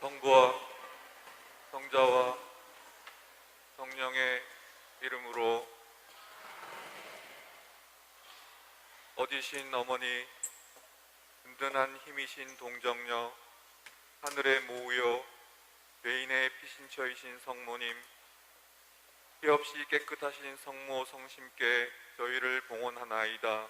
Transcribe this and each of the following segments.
성부와 성자와 성령의 이름으로. 어디신 어머니, 든든한 힘이신 동정녀, 하늘의 모우여, 죄인의 피신처이신 성모님, 피 없이 깨끗하신 성모 성심께 저희를 봉헌하나이다.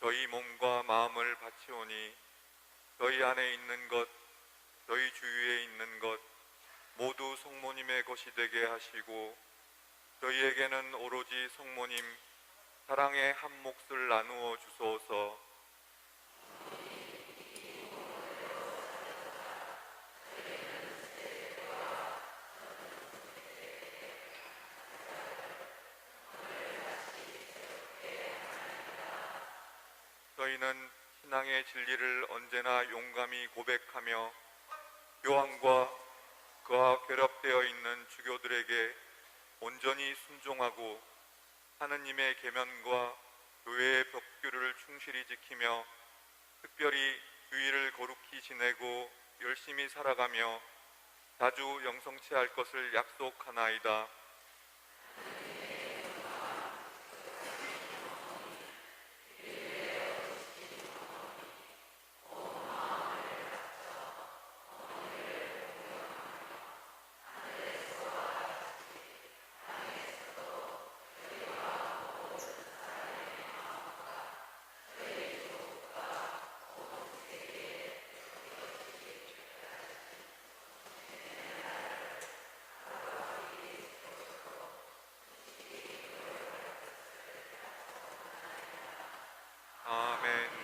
저희 몸과 마음을 바치오니 저희 안에 있는 것, 저희 주위에 있는 것 모두 성모님의 것이 되게 하시고, 저희에게는 오로지 성모님 사랑의 한 몫을 나누어 주소서. 저희는 신앙의 진리를 언제나 용감히 고백하며 교황과 그와 결합되어 있는 주교들에게 온전히 순종하고 하느님의 계명과 교회의 법규를 충실히 지키며 특별히 주일을 거룩히 지내고 열심히 살아가며 자주 영성치 할 것을 약속하나이다. 아멘.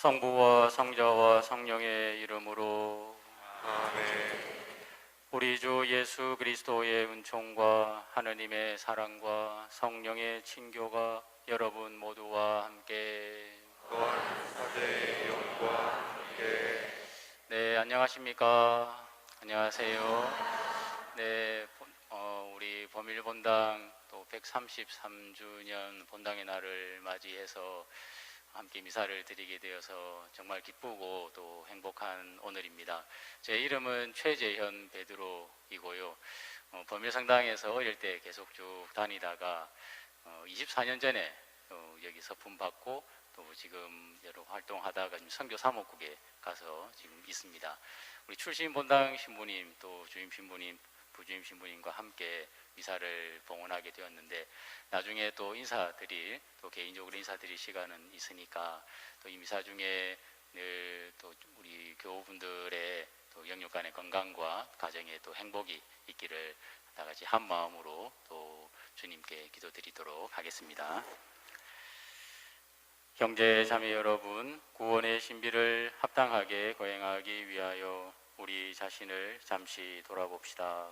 성부와 성자와 성령의 이름으로. 아멘. 우리 주 예수 그리스도의 은총과 하느님의 사랑과 성령의 친교가 여러분 모두와 함께 또한 사제의 영과 함께. 네, 안녕하십니까? 안녕하세요. 네, 우리 범일본당 또 133주년 본당의 날을 맞이해서 함께 미사를 드리게 되어서 정말 기쁘고 또 행복한 오늘입니다. 제 이름은 최재현 베드로이고요. 범일성당에서 어릴 때 계속 쭉 다니다가 24년 전에 여기 서품 받고 또 지금 여러 활동하다가 지금 선교 사목국에 가서 지금 있습니다. 우리 출신 본당 신부님 또 주임 신부님 부주임 신부님과 함께 미사를 봉헌하게 되었는데 나중에 또 인사드릴 또 개인적으로 인사드릴 시간은 있으니까 또 이 미사 중에 늘 또 우리 교우분들의 또 영육간의 건강과 가정에 또 행복이 있기를 다 같이 한 마음으로 또 주님께 기도드리도록 하겠습니다. 형제 자매 여러분, 구원의 신비를 합당하게 거행하기 위하여 우리 자신을 잠시 돌아봅시다.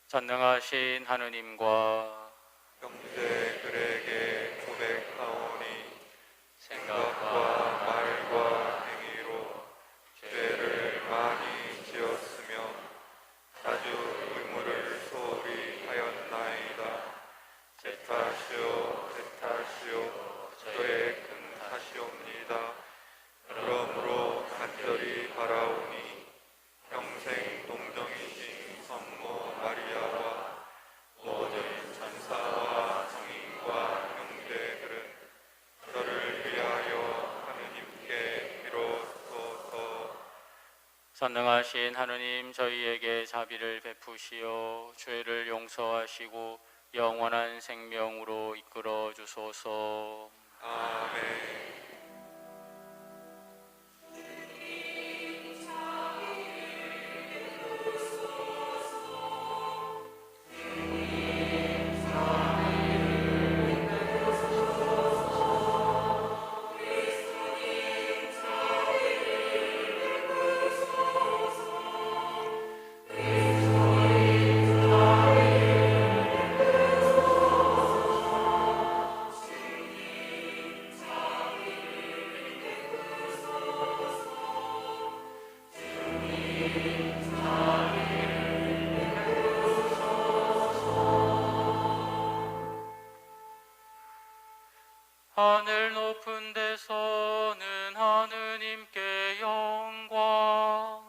전능하신 하느님과 형제들에게 고백하오니 생각과 말과 행위로 죄를 많이 지었으며 자주 의무를 소홀히 하였나이다. 제 탓이요 제 탓이요 저의 큰 탓이옵니다. 그러므로 간절히 바라오니 평생 동정이신 성모 마리아와 모든 천사와 성인과 형제들은 저를 위하여 하느님께 비로소서. 전능하신 하느님, 저희에게 자비를 베푸시어 죄를 용서하시고 영원한 생명으로 이끌어 주소서. 아멘. 하늘 높은 데서는 하느님께 영광,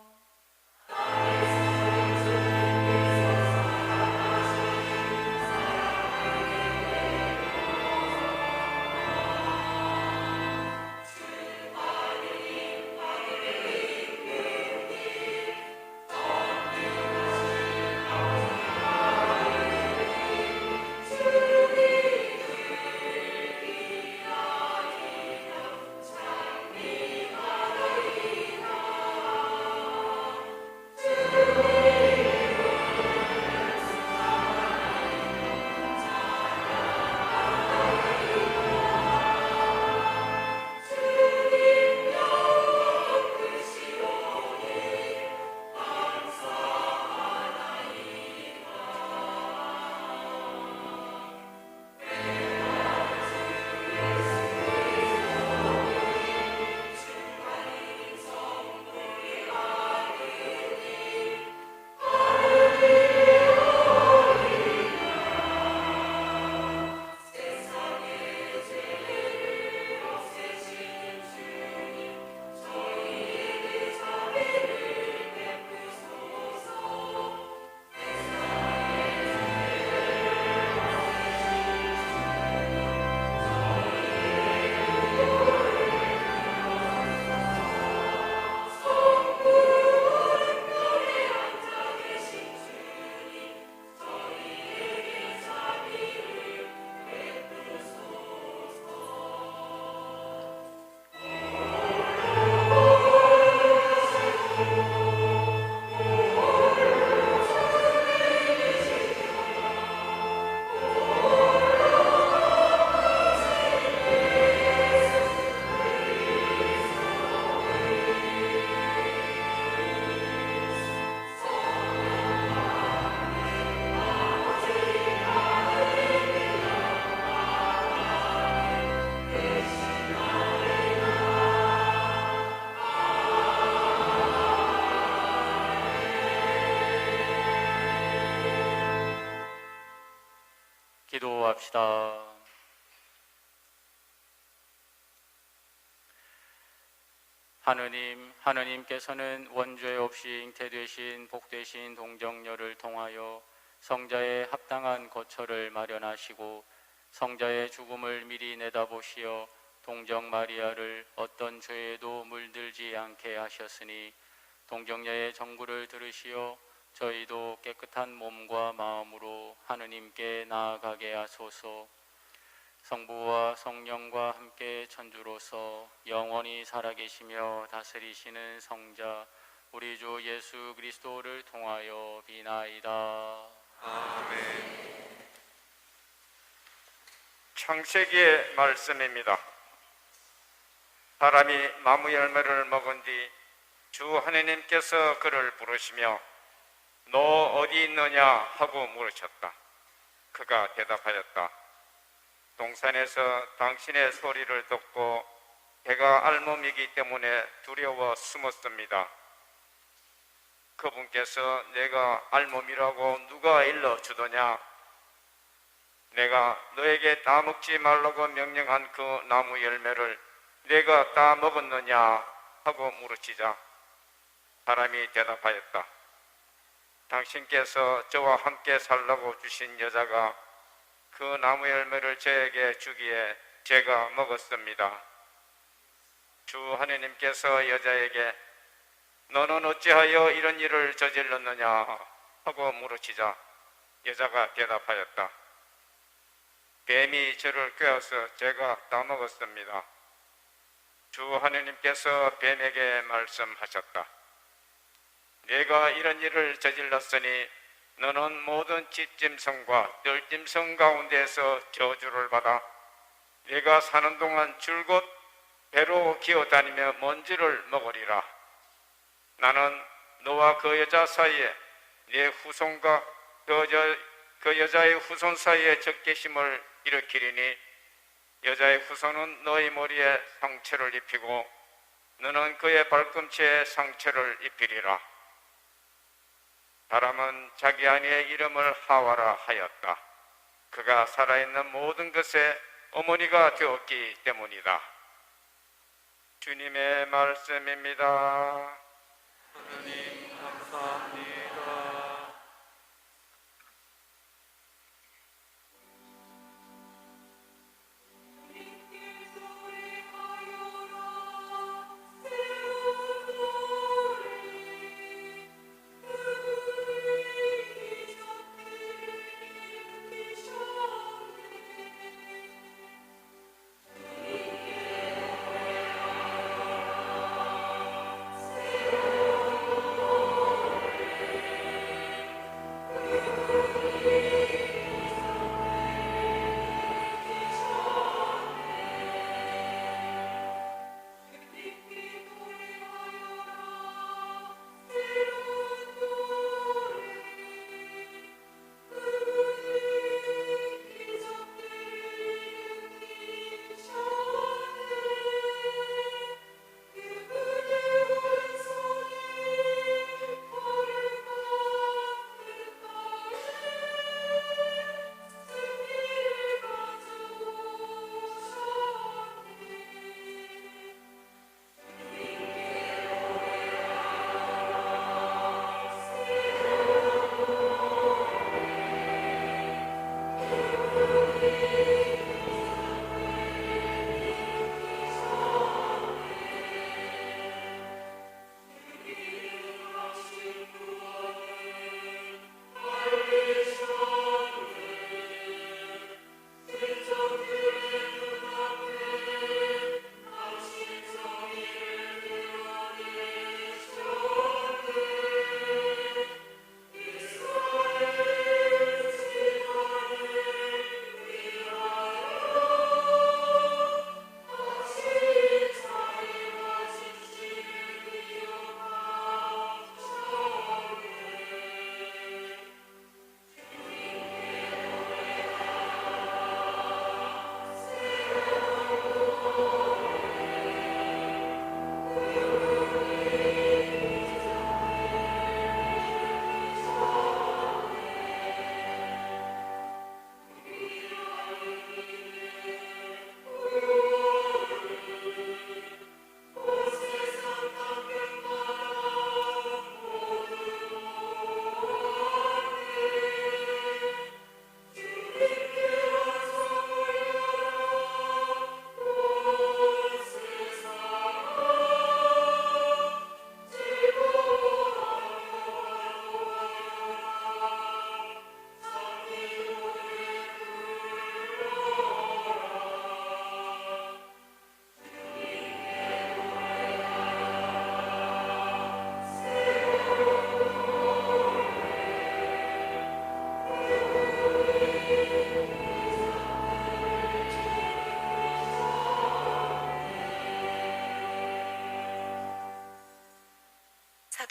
기도합시다. 하느님, 하느님께서는 원죄 없이 잉태되신 복되신 동정녀를 통하여 성자의 합당한 거처를 마련하시고 성자의 죽음을 미리 내다보시어 동정 마리아를 어떤 죄에도 물들지 않게 하셨으니 동정녀의 정구를 들으시어 저희도 깨끗한 몸과 마음으로 하느님께 나아가게 하소서. 성부와 성령과 함께 천주로서 영원히 살아계시며 다스리시는 성자 우리 주 예수 그리스도를 통하여 비나이다. 아멘. 창세기의 말씀입니다. 사람이 나무 열매를 먹은 뒤 주 하느님께서 그를 부르시며 너 어디 있느냐 하고 물으셨다. 그가 대답하였다. 동산에서 당신의 소리를 듣고 배가 알몸이기 때문에 두려워 숨었습니다. 그분께서 내가 알몸이라고 누가 일러주더냐? 내가 너에게 따먹지 말라고 명령한 그 나무 열매를 내가 따먹었느냐? 하고 물으시자 사람이 대답하였다. 당신께서 저와 함께 살라고 주신 여자가 그 나무 열매를 저에게 주기에 제가 먹었습니다. 주 하느님께서 여자에게 너는 어찌하여 이런 일을 저질렀느냐 하고 물으시자 여자가 대답하였다. 뱀이 저를 꿰어서 제가 따먹었습니다. 주 하느님께서 뱀에게 말씀하셨다. 내가 이런 일을 저질렀으니 너는 모든 집짐승과 뜰짐승 가운데에서 저주를 받아 내가 사는 동안 줄곧 배로 기어다니며 먼지를 먹으리라. 나는 너와 그 여자 사이에 네 후손과 그 여자의 후손 사이에 적개심을 일으키리니 여자의 후손은 너희 머리에 상처를 입히고 너는 그의 발꿈치에 상처를 입히리라. 사람은 자기 아내의 이름을 하와라 하였다. 그가 살아있는 모든 것의 어머니가 되었기 때문이다. 주님의 말씀입니다. 하느님 감사합니다.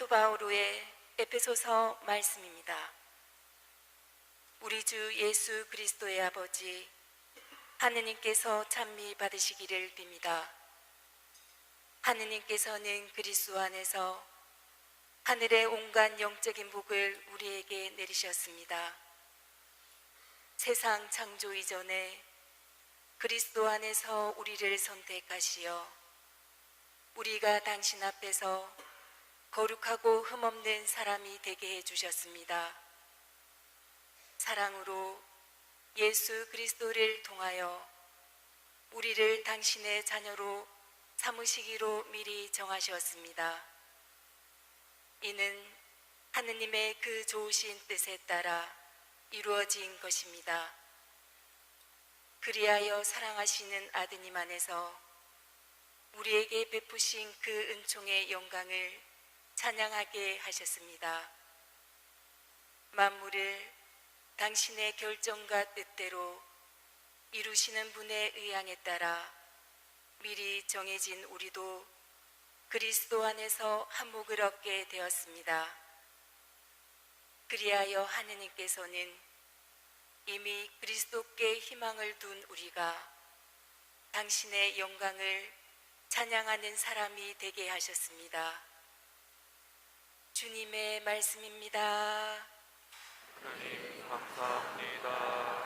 사도 바오로의 에페소서 말씀입니다. 우리 주 예수 그리스도의 아버지 하느님께서 찬미 받으시기를 빕니다. 하느님께서는 그리스도 안에서 하늘의 온갖 영적인 복을 우리에게 내리셨습니다. 세상 창조 이전에 그리스도 안에서 우리를 선택하시어 우리가 당신 앞에서 거룩하고 흠없는 사람이 되게 해주셨습니다. 사랑으로 예수 그리스도를 통하여 우리를 당신의 자녀로 삼으시기로 미리 정하셨습니다. 이는 하느님의 그 좋으신 뜻에 따라 이루어진 것입니다. 그리하여 사랑하시는 아드님 안에서 우리에게 베푸신 그 은총의 영광을 찬양하게 하셨습니다. 만물을 당신의 결정과 뜻대로 이루시는 분의 의향에 따라 미리 정해진 우리도 그리스도 안에서 한몫을 얻게 되었습니다. 그리하여 하느님께서는 이미 그리스도께 희망을 둔 우리가 당신의 영광을 찬양하는 사람이 되게 하셨습니다. 주님의 말씀입니다. 하나님 감사합니다.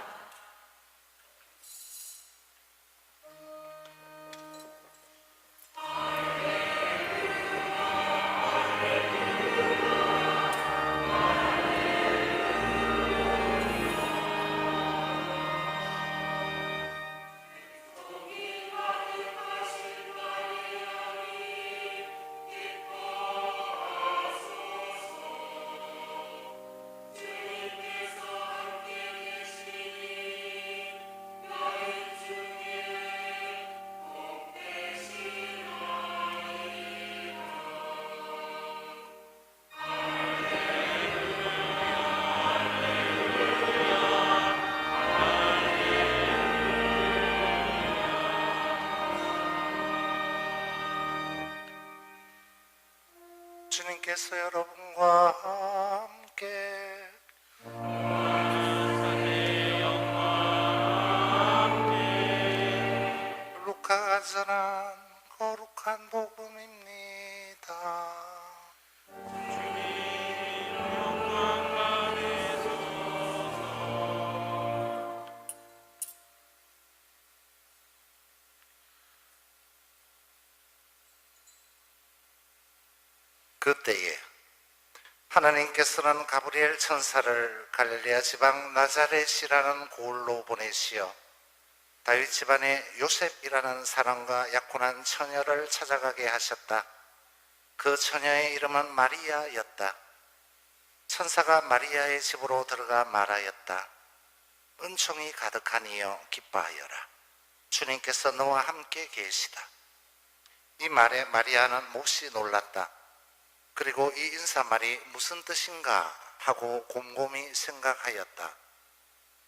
주님께서 여러분과 함께 루카가 전한 거룩한 복음입니다. 그때에 하나님께서는 가브리엘 천사를 갈릴레아 지방 나자렛이라는 고을로 보내시어 다윗 집안의 요셉이라는 사람과 약혼한 처녀를 찾아가게 하셨다. 그 처녀의 이름은 마리아였다. 천사가 마리아의 집으로 들어가 말하였다. 은총이 가득하니여 기뻐하여라. 주님께서 너와 함께 계시다. 이 말에 마리아는 몹시 놀랐다. 그리고 이 인사말이 무슨 뜻인가 하고 곰곰이 생각하였다.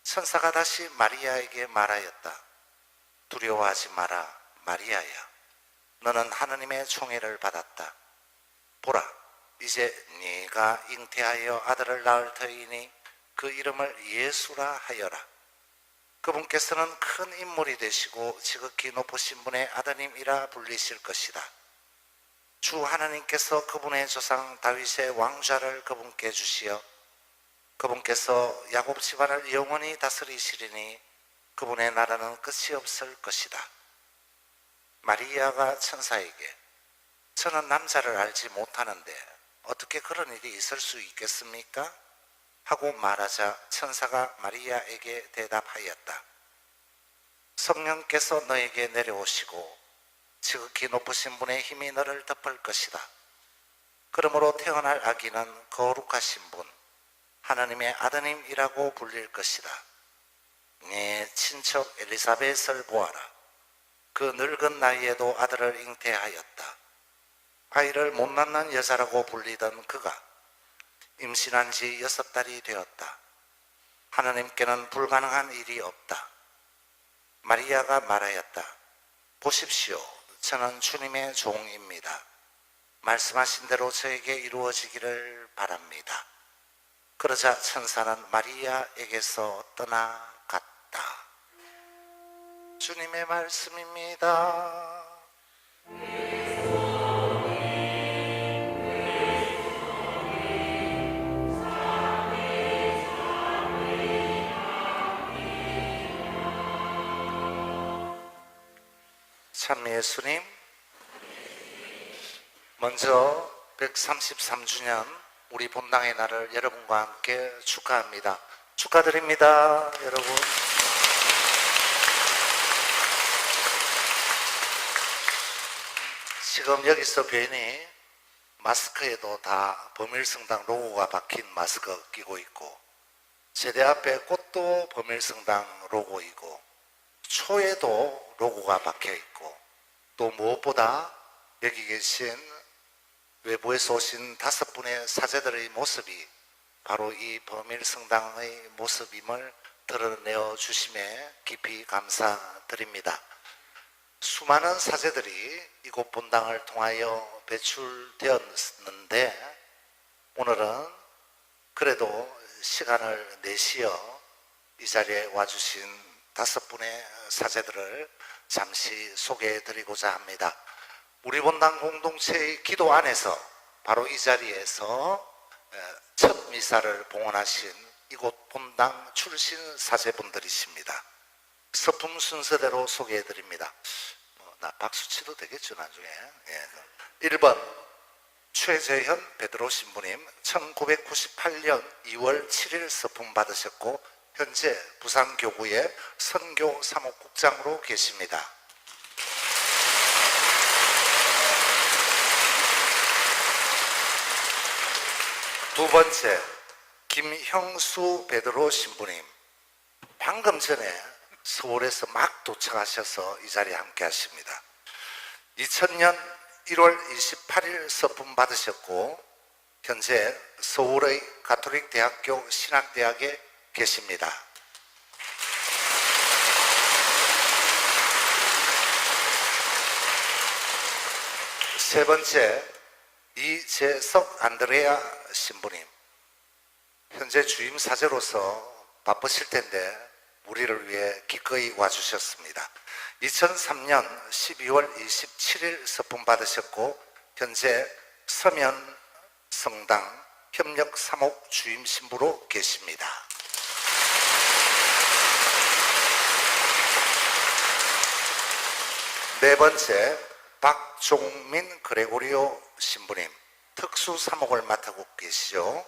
천사가 다시 마리아에게 말하였다. 두려워하지 마라, 마리아야. 너는 하느님의 총애를 받았다. 보라, 이제 네가 잉태하여 아들을 낳을 터이니 그 이름을 예수라 하여라. 그분께서는 큰 인물이 되시고 지극히 높으신 분의 아드님이라 불리실 것이다. 주 하나님께서 그분의 조상 다윗의 왕좌를 그분께 주시어 그분께서 야곱 집안을 영원히 다스리시리니 그분의 나라는 끝이 없을 것이다. 마리아가 천사에게 저는 남자를 알지 못하는데 어떻게 그런 일이 있을 수 있겠습니까? 하고 말하자 천사가 마리아에게 대답하였다. 성령께서 너에게 내려오시고 지극히 높으신 분의 힘이 너를 덮을 것이다. 그러므로 태어날 아기는 거룩하신 분, 하나님의 아드님이라고 불릴 것이다. 네 친척 엘리사벳을 보아라. 그 늙은 나이에도 아들을 잉태하였다. 아이를 못 낳는 여자라고 불리던 그가 임신한 지 6달이 되었다. 하나님께는 불가능한 일이 없다. 마리아가 말하였다. 보십시오. 저는 주님의 종입니다. 말씀하신 대로 저에게 이루어지기를 바랍니다. 그러자 천사는 마리아에게서 떠나갔다. 주님의 말씀입니다. 참 예수님, 먼저 133주년 우리 본당의 날을 여러분과 함께 축하합니다. 축하드립니다, 여러분. 지금 여기서 뵈니 마스크에도 다 범일성당 로고가 박힌 마스크 끼고 있고, 제대 앞에 꽃도 범일성당 로고이고, 초에도 로고가 박혀 있고, 또 무엇보다 여기 계신 외부에서 오신 5분의 사제들의 모습이 바로 이 범일성당의 모습임을 드러내어 주심에 깊이 감사드립니다. 수많은 사제들이 이곳 본당을 통하여 배출되었는데, 오늘은 그래도 시간을 내시어 이 자리에 와주신 5분의 사제들을 잠시 소개해드리고자 합니다. 우리 본당 공동체의 기도 안에서 바로 이 자리에서 첫 미사를 봉헌하신 이곳 본당 출신 사제분들이십니다. 서품 순서대로 소개해드립니다. 나 박수 치도 되겠죠, 나중에. 1번 최재현 베드로 신부님, 1998년 2월 7일 서품 받으셨고 현재 부산교구의 선교 사목국장으로 계십니다. 두 번째, 김형수 베드로 신부님, 방금 전에 서울에서 막 도착하셔서 이 자리에 함께 하십니다. 2000년 1월 28일 서품 받으셨고 현재 서울의 가톨릭대학교 신학대학에 계십니다. 세 번째, 이재석 안드레아 신부님, 현재 주임 사제로서 바쁘실 텐데 우리를 위해 기꺼이 와주셨습니다. 2003년 12월 27일 서품 받으셨고 현재 서면 성당 협력 사목 주임 신부로 계십니다. 네 번째, 박종민 그레고리오 신부님, 특수 사목을 맡고 계시죠.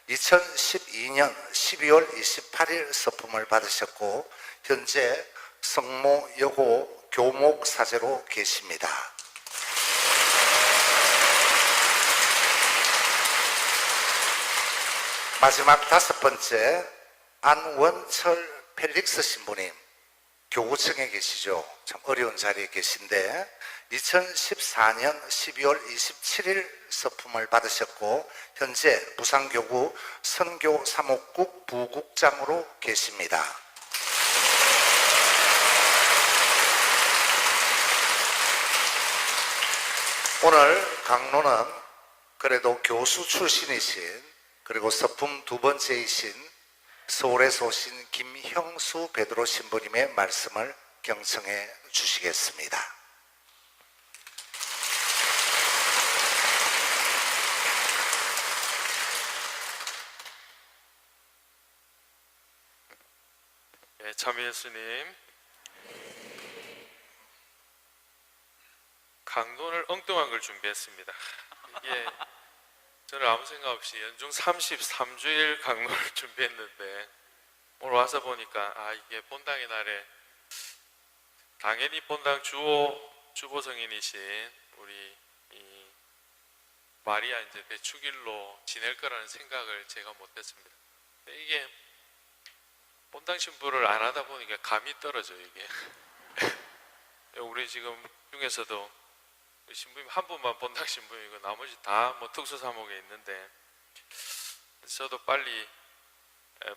2012년 12월 28일 서품을 받으셨고 현재 성모 여고 교목 사제로 계십니다. 마지막 5번째, 안원철 펠릭스 신부님, 교구청에 계시죠. 참 어려운 자리에 계신데 2014년 12월 27일 서품을 받으셨고 현재 부산교구 선교 사목국 부국장으로 계십니다. 오늘 강론은 그래도 교수 출신이신, 그리고 서품 2번째이신 서울에서 오신 김형수 베드로 신부님의 말씀을 경청해 주시겠습니다. 참 예수님, 강론을 엉뚱한 걸 준비했습니다. 이게 저는 아무 생각 없이 연중 33주일 강론을 준비했는데 오늘 와서 보니까 이게 본당의 날에 당연히 본당 주보 성인이신 우리 이 마리아 이제 배축일로 지낼 거라는 생각을 제가 못했습니다. 이게 본당 신부를 안 하다 보니까 감이 떨어져요, 이게. 우리 지금 중에서도 신부님 한 분만 본당 신부이고 나머지 다 뭐 특수 사목에 있는데 저도 빨리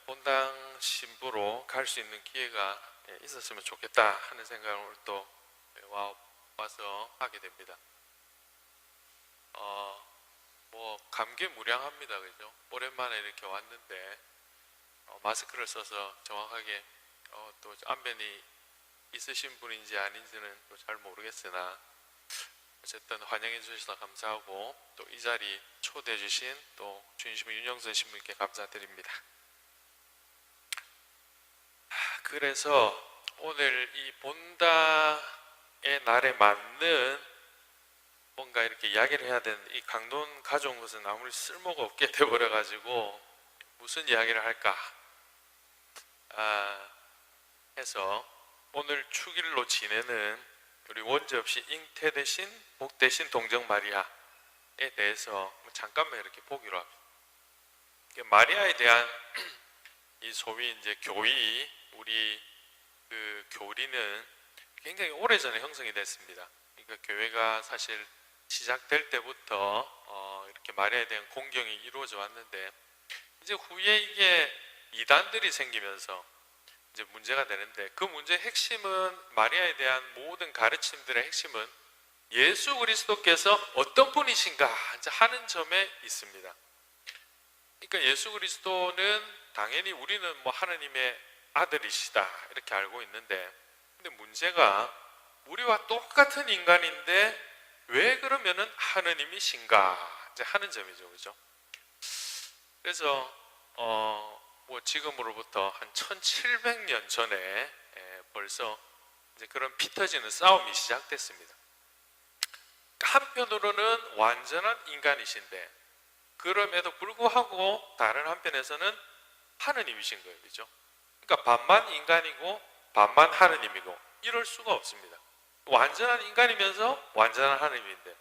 본당 신부로 갈 수 있는 기회가 있었으면 좋겠다 하는 생각을 또 와서 하게 됩니다. 뭐 감개무량합니다, 그죠? 오랜만에 이렇게 왔는데 마스크를 써서 정확하게 또 안면이 있으신 분인지 아닌지는 또 잘 모르겠으나 어쨌든 환영해 주셔서 감사하고 또 이 자리 초대해 주신 또 주인심의 윤영선 신부님께 감사드립니다. 그래서 오늘 이 본당의 날에 맞는 뭔가 이렇게 이야기를 해야 되는데 이 강론 가져온 것은 아무리 쓸모가 없게 되어버려 가지고 무슨 이야기를 할까 해서 오늘 축일로 지내는 우리 원죄 없이 잉태 대신 복 대신 동정 마리아에 대해서 잠깐만 이렇게 보기로 합니다. 마리아에 대한 이 소위 이제 교의, 우리 그 교리는 굉장히 오래전에 형성이 됐습니다. 그러니까 교회가 사실 시작될 때부터 이렇게 마리아에 대한 공경이 이루어져 왔는데 이제 후에 이게 이단들이 생기면서 이제 문제가 되는데 그 문제의 핵심은 마리아에 대한 모든 가르침들의 핵심은 예수 그리스도께서 어떤 분이신가 하는 점에 있습니다. 그러니까 예수 그리스도는 당연히 우리는 뭐 하느님의 아들이시다 이렇게 알고 있는데 근데 문제가 우리와 똑같은 인간인데 왜 그러면은 하느님이신가 이제 하는 점이죠, 그죠? 그래서 뭐 지금으로부터 한 1700년 전에 벌써 이제 그런 피 터지는 싸움이 시작됐습니다. 한편으로는 완전한 인간이신데 그럼에도 불구하고 다른 한편에서는 하느님이신 거예요, 그죠? 그러니까 반만 인간이고 반만 하느님이고 이럴 수가 없습니다. 완전한 인간이면서 완전한 하느님인데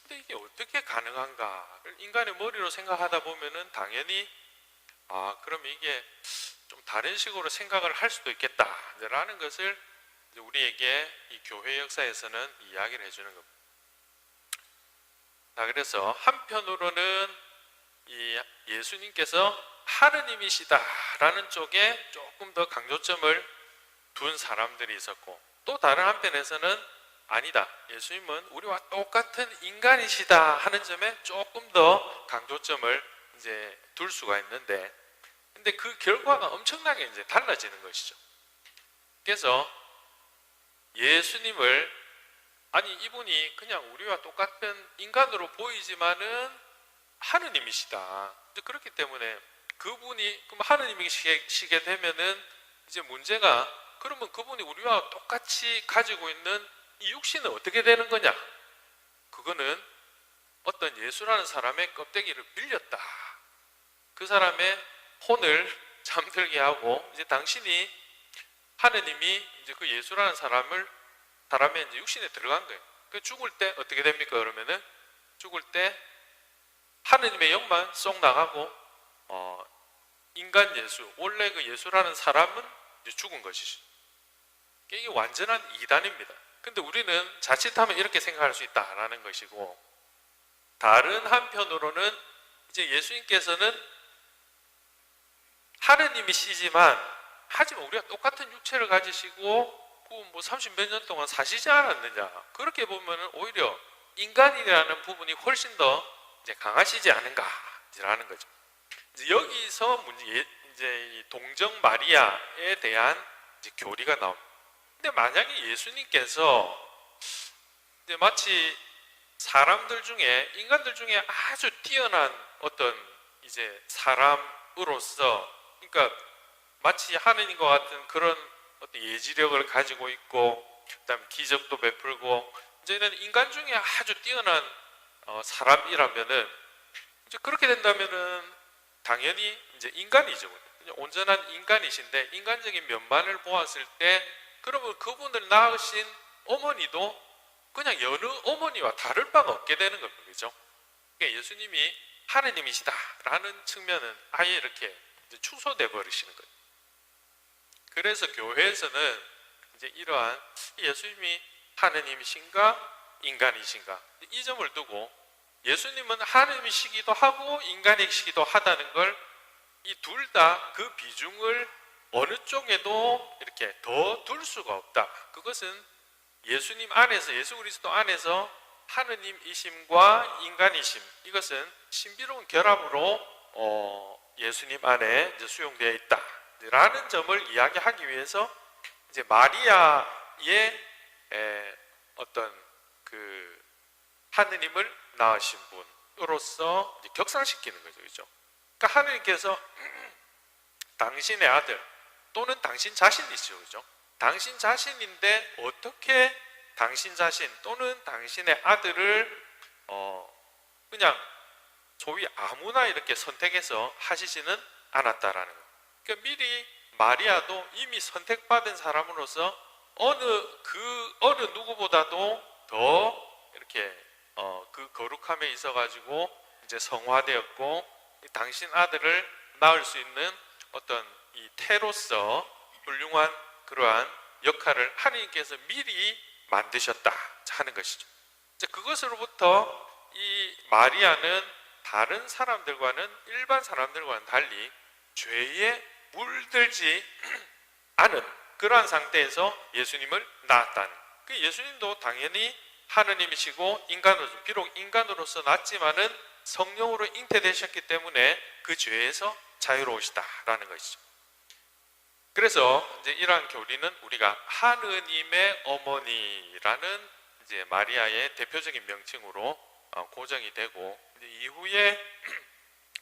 근데 이게 어떻게 가능한가를 인간의 머리로 생각하다 보면은 당연히 그럼 이게 좀 다른 식으로 생각을 할 수도 있겠다라는 것을 이제 우리에게 이 교회 역사에서는 이야기를 해주는 겁니다. 자, 그래서 한편으로는 이 예수님께서 하느님이시다라는 쪽에 조금 더 강조점을 둔 사람들이 있었고 또 다른 한편에서는 아니다, 예수님은 우리와 똑같은 인간이시다 하는 점에 조금 더 강조점을 이제 둘 수가 있는데 근데 그 결과가 엄청나게 이제 달라지는 것이죠. 그래서 예수님을 아니 이분이 그냥 우리와 똑같은 인간으로 보이지만은 하느님이시다. 그렇기 때문에 그분이 그럼 하느님이시게 되면은 이제 문제가 그러면 그분이 우리와 똑같이 가지고 있는 이 육신은 어떻게 되는 거냐? 그거는 어떤 예수라는 사람의 껍데기를 빌렸다. 그 사람의 혼을 잠들게 하고 이제 당신이 하느님이 이제 그 예수라는 사람의 이제 육신에 들어간 거예요. 그 죽을 때 어떻게 됩니까? 그러면은 죽을 때 하느님의 영만 쏙 나가고 인간 예수, 원래 그 예수라는 사람은 이제 죽은 것이죠. 이게 완전한 이단입니다. 근데 우리는 자칫하면 이렇게 생각할 수 있다라는 것이고 다른 한편으로는 이제 예수님께서는 하느님이시지만 하지만 우리가 똑같은 육체를 가지시고 뭐 30몇 년 동안 사시지 않았느냐 그렇게 보면 오히려 인간이라는 부분이 훨씬 더 이제 강하시지 않은가라는 거죠. 이제 여기서 이제 이 동정 마리아에 대한 이제 교리가 나옵니다. 근데 만약에 예수님께서 이제 마치 사람들 중에 인간들 중에 아주 뛰어난 어떤 이제 사람으로서 그러니까 마치 하느님과 같은 그런 어떤 예지력을 가지고 있고 그다음에 기적도 베풀고 이제는 인간 중에 아주 뛰어난 사람이라면은 이제 그렇게 된다면은 당연히 이제 인간이죠. 온전한 인간이신데 인간적인 면만을 보았을 때 그러면 그분을 낳으신 어머니도 그냥 여느 어머니와 다를 바가 없게 되는 겁니다. 그죠? 그러니까 예수님이 하느님이시다라는 측면은 아예 이렇게 이제 축소돼 버리시는 거예요. 그래서 교회에서는 이제 이러한 예수님이 하느님이신가 인간이신가 이 점을 두고 예수님은 하느님이시기도 하고 인간이시기도 하다는 걸 이 둘 다 그 비중을 어느 쪽에도 이렇게 더 둘 수가 없다. 그것은 예수님 안에서 예수 그리스도 안에서 하느님이심과 인간이심, 이것은 신비로운 결합으로 예수님 안에 이제 수용되어 있다라는 점을 이야기하기 위해서 이제 마리아의 어떤 그 하느님을 낳으신 분으로서 이제 격상시키는 거죠, 그죠? 그러니까 하느님께서 당신의 아들 또는 당신 자신이죠, 그죠? 당신 자신인데 어떻게 당신 자신 또는 당신의 아들을 그냥 소위 아무나 이렇게 선택해서 하시지는 않았다라는 거. 그러니까 미리 마리아도 이미 선택받은 사람으로서 어느 누구보다도 더 이렇게 그 거룩함에 있어 가지고 이제 성화되었고 당신 아들을 낳을 수 있는 어떤 이 태로서 훌륭한 그러한 역할을 하나님께서 미리 만드셨다 하는 것이죠. 그것으로부터 이 마리아는 다른 사람들과는 일반 사람들과는 달리 죄에 물들지 않은 그러한 상태에서 예수님을 낳았다는. 그 예수님도 당연히 하느님이시고 인간으로서, 비록 인간으로서 낳았지만은 성령으로 잉태되셨기 때문에 그 죄에서 자유로우시다라는 것이죠. 그래서 이제 이러한 교리는 우리가 하느님의 어머니라는 이제 마리아의 대표적인 명칭으로 고정이 되고, 이제 이후에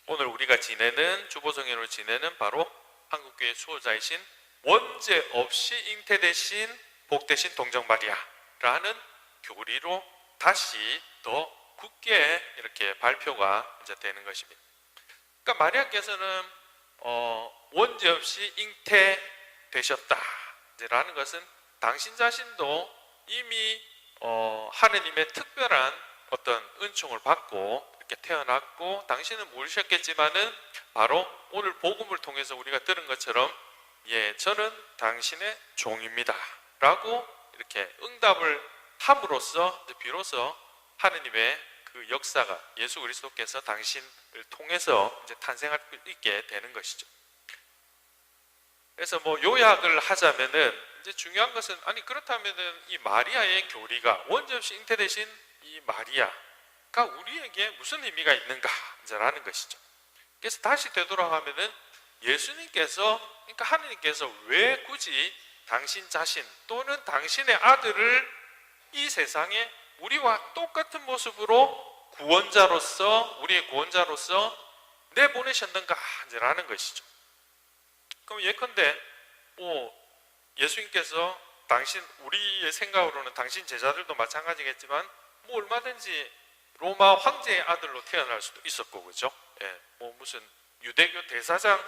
오늘 우리가 지내는 주보성연으로 지내는 바로 한국교회 수호자이신 원죄 없이 잉태되신 복되신 동정 마리아라는 교리로 다시 더 굳게 이렇게 발표가 이제 되는 것입니다. 그러니까 마리아께서는 원죄 없이 잉태되셨다라는 것은 당신 자신도 이미 하느님의 특별한 어떤 은총을 받고 이렇게 태어났고, 당신은 모르셨겠지만은 바로 오늘 복음을 통해서 우리가 들은 것처럼 저는 당신의 종입니다 라고 이렇게 응답을 함으로써 비로소 하느님의 그 역사가 예수 그리스도께서 당신을 통해서 이제 탄생할 수 있게 되는 것이죠. 그래서 뭐 요약을 하자면은 이제 중요한 것은, 아니 그렇다면은 이 마리아의 교리가 원죄 없이 잉태되신 이 마리아가 우리에게 무슨 의미가 있는가라는 것이죠. 그래서 다시 되돌아가면은 예수님께서, 그러니까 하느님께서 왜 굳이 당신 자신 또는 당신의 아들을 이 세상에 우리와 똑같은 모습으로 구원자로서, 우리의 구원자로서 내보내셨는가라는 것이죠. 그럼 예컨대 예수님께서 우리의 생각으로는 당신 제자들도 마찬가지겠지만 얼마든지 로마 황제의 아들로 태어날 수도 있었고, 그죠? 무슨 유대교 대사장의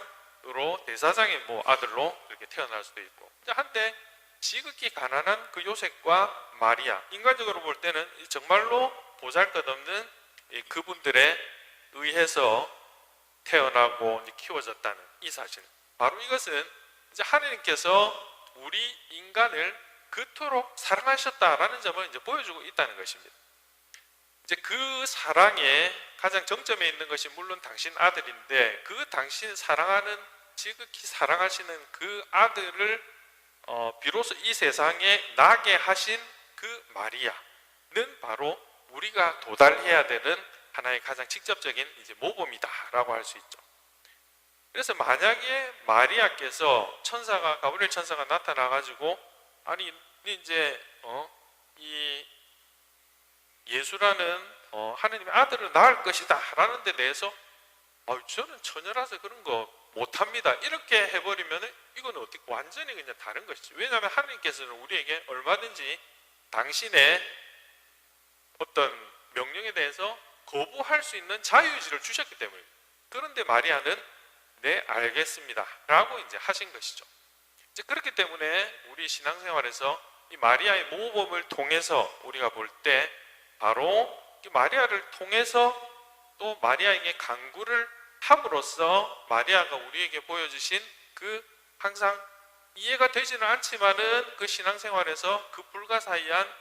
아들로 이렇게 태어날 수도 있고, 한때 지극히 가난한 그 요셉과 마리아, 인간적으로 볼 때는 정말로 보잘것없는 그분들에 의해서 태어나고 키워졌다는 이 사실, 바로 이것은 이제 하느님께서 우리 인간을 그토록 사랑하셨다라는 점을 이제 보여주고 있다는 것입니다. 이제 그 사랑의 가장 정점에 있는 것이 물론 당신 아들인데, 그 당신 사랑하는, 지극히 사랑하시는 그 아들을 비로소 이 세상에 나게 하신 그 마리아는 바로 우리가 도달해야 되는 하나의 가장 직접적인 이제 모범이다라고 할 수 있죠. 그래서 만약에 마리아께서 가브리엘 천사가 나타나가지고, 아니 이제 이 예수라는 하느님의 아들을 낳을 것이다 라는 데 대해서 저는 처녀라서 그런 거 못합니다 이렇게 해버리면 이건 어떻게 완전히 그냥 다른 것이죠. 왜냐하면 하느님께서는 우리에게 얼마든지 당신의 어떤 명령에 대해서 거부할 수 있는 자유의지를 주셨기 때문입니다. 그런데 마리아는 네 알겠습니다 라고 이제 하신 것이죠. 이제 그렇기 때문에 우리 신앙생활에서 이 마리아의 모범을 통해서 우리가 볼 때 바로 이 마리아를 통해서 또 마리아에게 간구를 함으로써 마리아가 우리에게 보여주신 그 항상 이해가 되지는 않지만은 그 신앙생활에서 그 불가사의한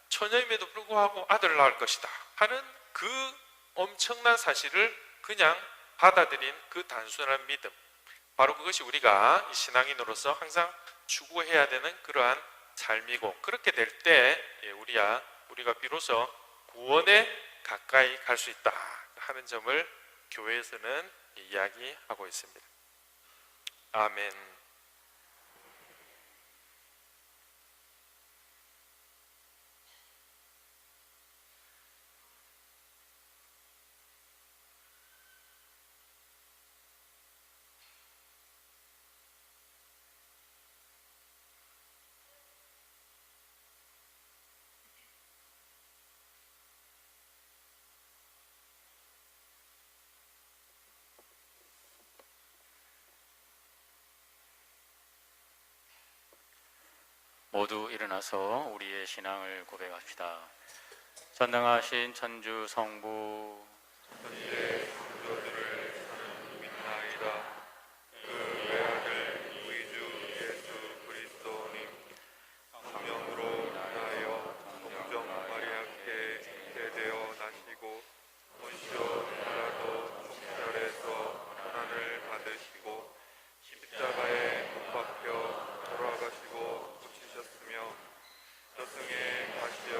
처녀임에도 불구하고 아들을 낳을 것이다 하는 그 엄청난 사실을 그냥 받아들인 그 단순한 믿음, 바로 그것이 우리가 신앙인으로서 항상 추구해야 되는 그러한 삶이고, 그렇게 될 때 우리가 비로소 구원에 가까이 갈 수 있다 하는 점을 교회에서는 이야기하고 있습니다. 아멘. 모두 일어나서 우리의 신앙을 고백합시다. 전능하신 천주 성부 현재 성도들을 사는 믿나이다. 그 외아들 우리 주 예수 그리스도님 성령으로 인하여 동정 마리아께 잉태되어 나시고 본시오 빌라도 총살에서 고난을 받으시고 십자가에 못 박혀 돌아가시고 붙이셨으며 저승에 가시어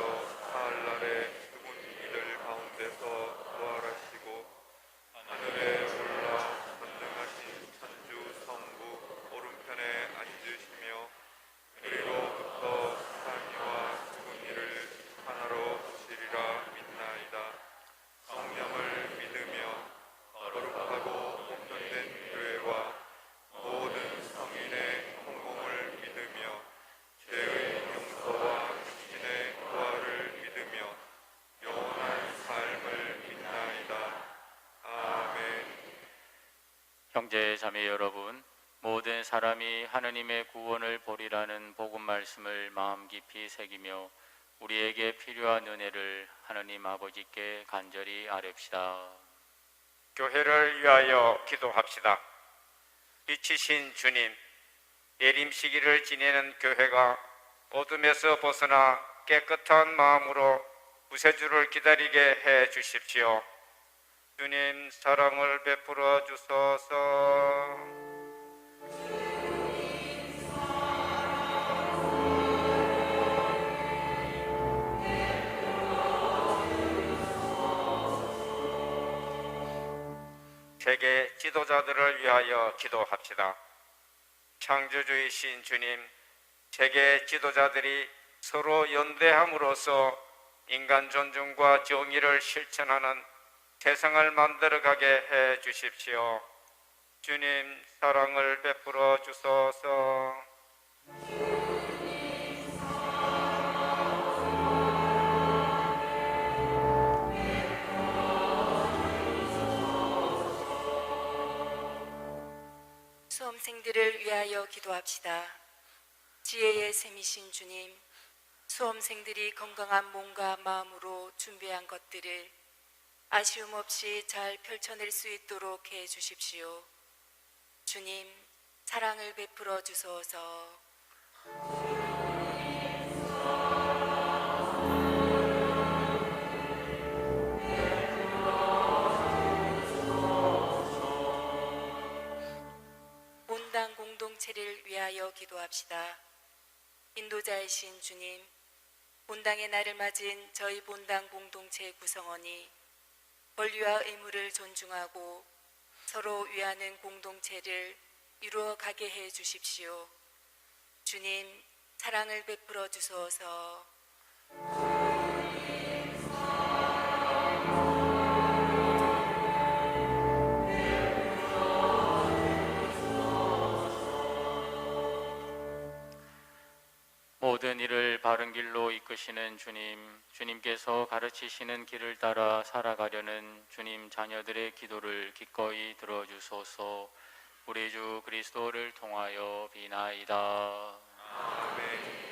사흘날에 죽은 이들 가운데서 부활하시고 하늘에 올라 전능하신 천주 성부 오른편에 앉으시며 그리로부터 사한 이와 죽은 이를 하나로 보시리라 믿나이다. 성령을 믿으며 거룩하고 보편된 교회와 모든 성인의 공공을 믿으며 죄의 용서와 육신의 부활을 믿으며 영원한 삶을 믿나이다. 아멘. 형제 자매 여러분, 모든 사람이 하느님의 구원을 보리라는 복음 말씀을 마음 깊이 새기며 우리에게 필요한 은혜를 하느님 아버지께 간절히 아뢰옵시다. 교회를 위하여 기도합시다. 빛이신 주님, 예림 시기를 지내는 교회가 어둠에서 벗어나 깨끗한 마음으로 구세주를 기다리게 해 주십시오. 주님, 사랑을 베풀어 주소서. 세계 지도자들을 위하여 기도합시다. 창조주이신 주님, 세계 지도자들이 서로 연대함으로써 인간 존중과 정의를 실천하는 세상을 만들어가게 해 주십시오. 주님, 사랑을 베풀어 주소서. 수험생들을 위하여 기도합시다. 지혜의 샘이신 주님, 수험생들이 건강한 몸과 마음으로 준비한 것들을 아쉬움 없이 잘 펼쳐낼 수 있도록 해 주십시오. 주님, 사랑을 베풀어 주소서. 본당 공동체를 위하여 기도합시다. 인도자이신 주님, 본당의 날을 맞은 저희 본당 공동체 구성원이 권리와 의무를 존중하고 서로 위하는 공동체를 이루어 가게 해 주십시오. 주님, 사랑을 베풀어 주소서. 모든 일을 바른 길로 이끄시는 주님, 주님께서 가르치시는 길을 따라 살아가려는 주님 자녀들의 기도를 기꺼이 들어주소서. 우리 주 그리스도를 통하여 비나이다. 아멘.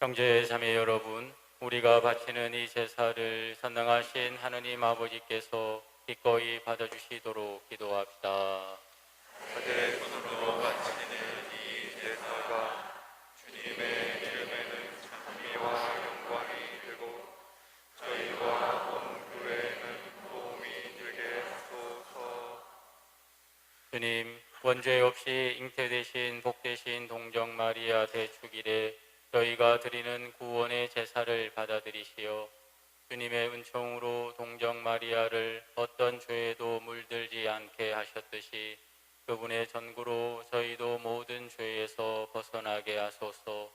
형제 자매 여러분, 우리가 바치는 이 제사를 선능하신 하느님 아버지께서 기꺼이 받아주시도록 기도합시다. 그들의 손으로 바치는 이 제사가 주님의 이름에는 찬미와 영광이 되고 저희와 온 교회에는 도움이 되게 하소서. 주님, 원죄 없이 잉태되신 복되신 동정 마리아 대축일에 저희가 드리는 구원의 제사를 받아들이시어 주님의 은총으로 동정 마리아를 어떤 죄에도 물들지 않게 하셨듯이 그분의 전구로 저희도 모든 죄에서 벗어나게 하소서.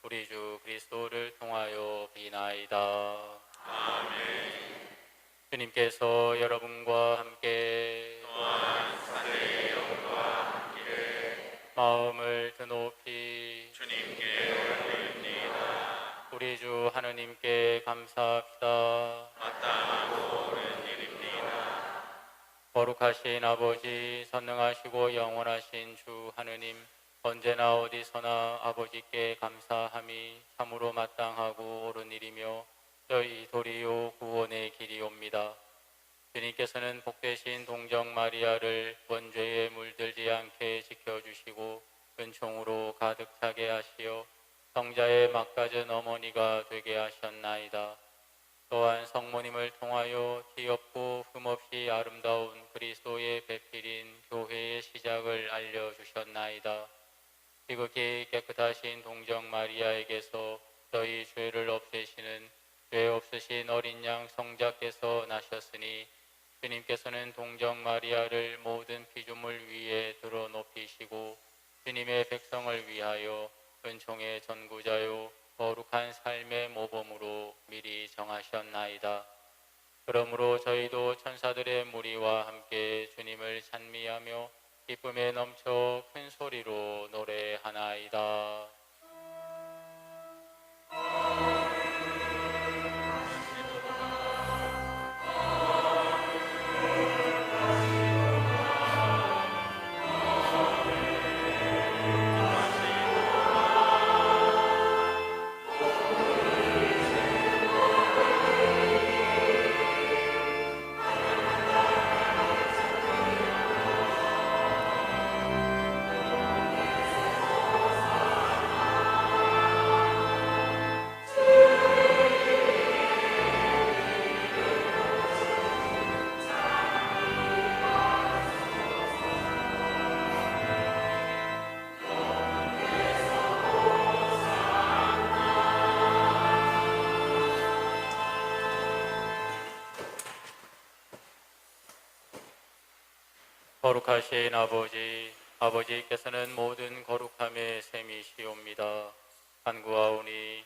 우리 주 그리스도를 통하여 비나이다. 아멘. 주님께서 여러분과 함께 마음을 드높이 주님께 올립니다. 우리 주 하느님께 감사합시다. 마땅하고 옳은 일입니다. 거룩하신 아버지, 선능하시고 영원하신 주 하느님, 언제나 어디서나 아버지께 감사함이 참으로 마땅하고 옳은 일이며 저희 도리요 구원의 길이옵니다. 주님께서는 복되신 동정 마리아를 원죄에 물들지 않게 지켜주시고 은총으로 가득 차게 하시어 성자의 막가진 어머니가 되게 하셨나이다. 또한 성모님을 통하여 귀엽고 흠없이 아름다운 그리스도의 배필인 교회의 시작을 알려주셨나이다. 지극히 깨끗하신 동정 마리아에게서 저희 죄를 없애시는 죄 없으신 어린 양 성자께서 나셨으니 주님께서는 동정 마리아를 모든 피조물 위에 들어 높이시고 주님의 백성을 위하여 은총의 전구자요 거룩한 삶의 모범으로 미리 정하셨나이다. 그러므로 저희도 천사들의 무리와 함께 주님을 찬미하며 기쁨에 넘쳐 큰 소리로 노래하나이다. 거룩하신 아버지, 아버지께서는 모든 거룩함의 셈이시옵니다. 간구하오니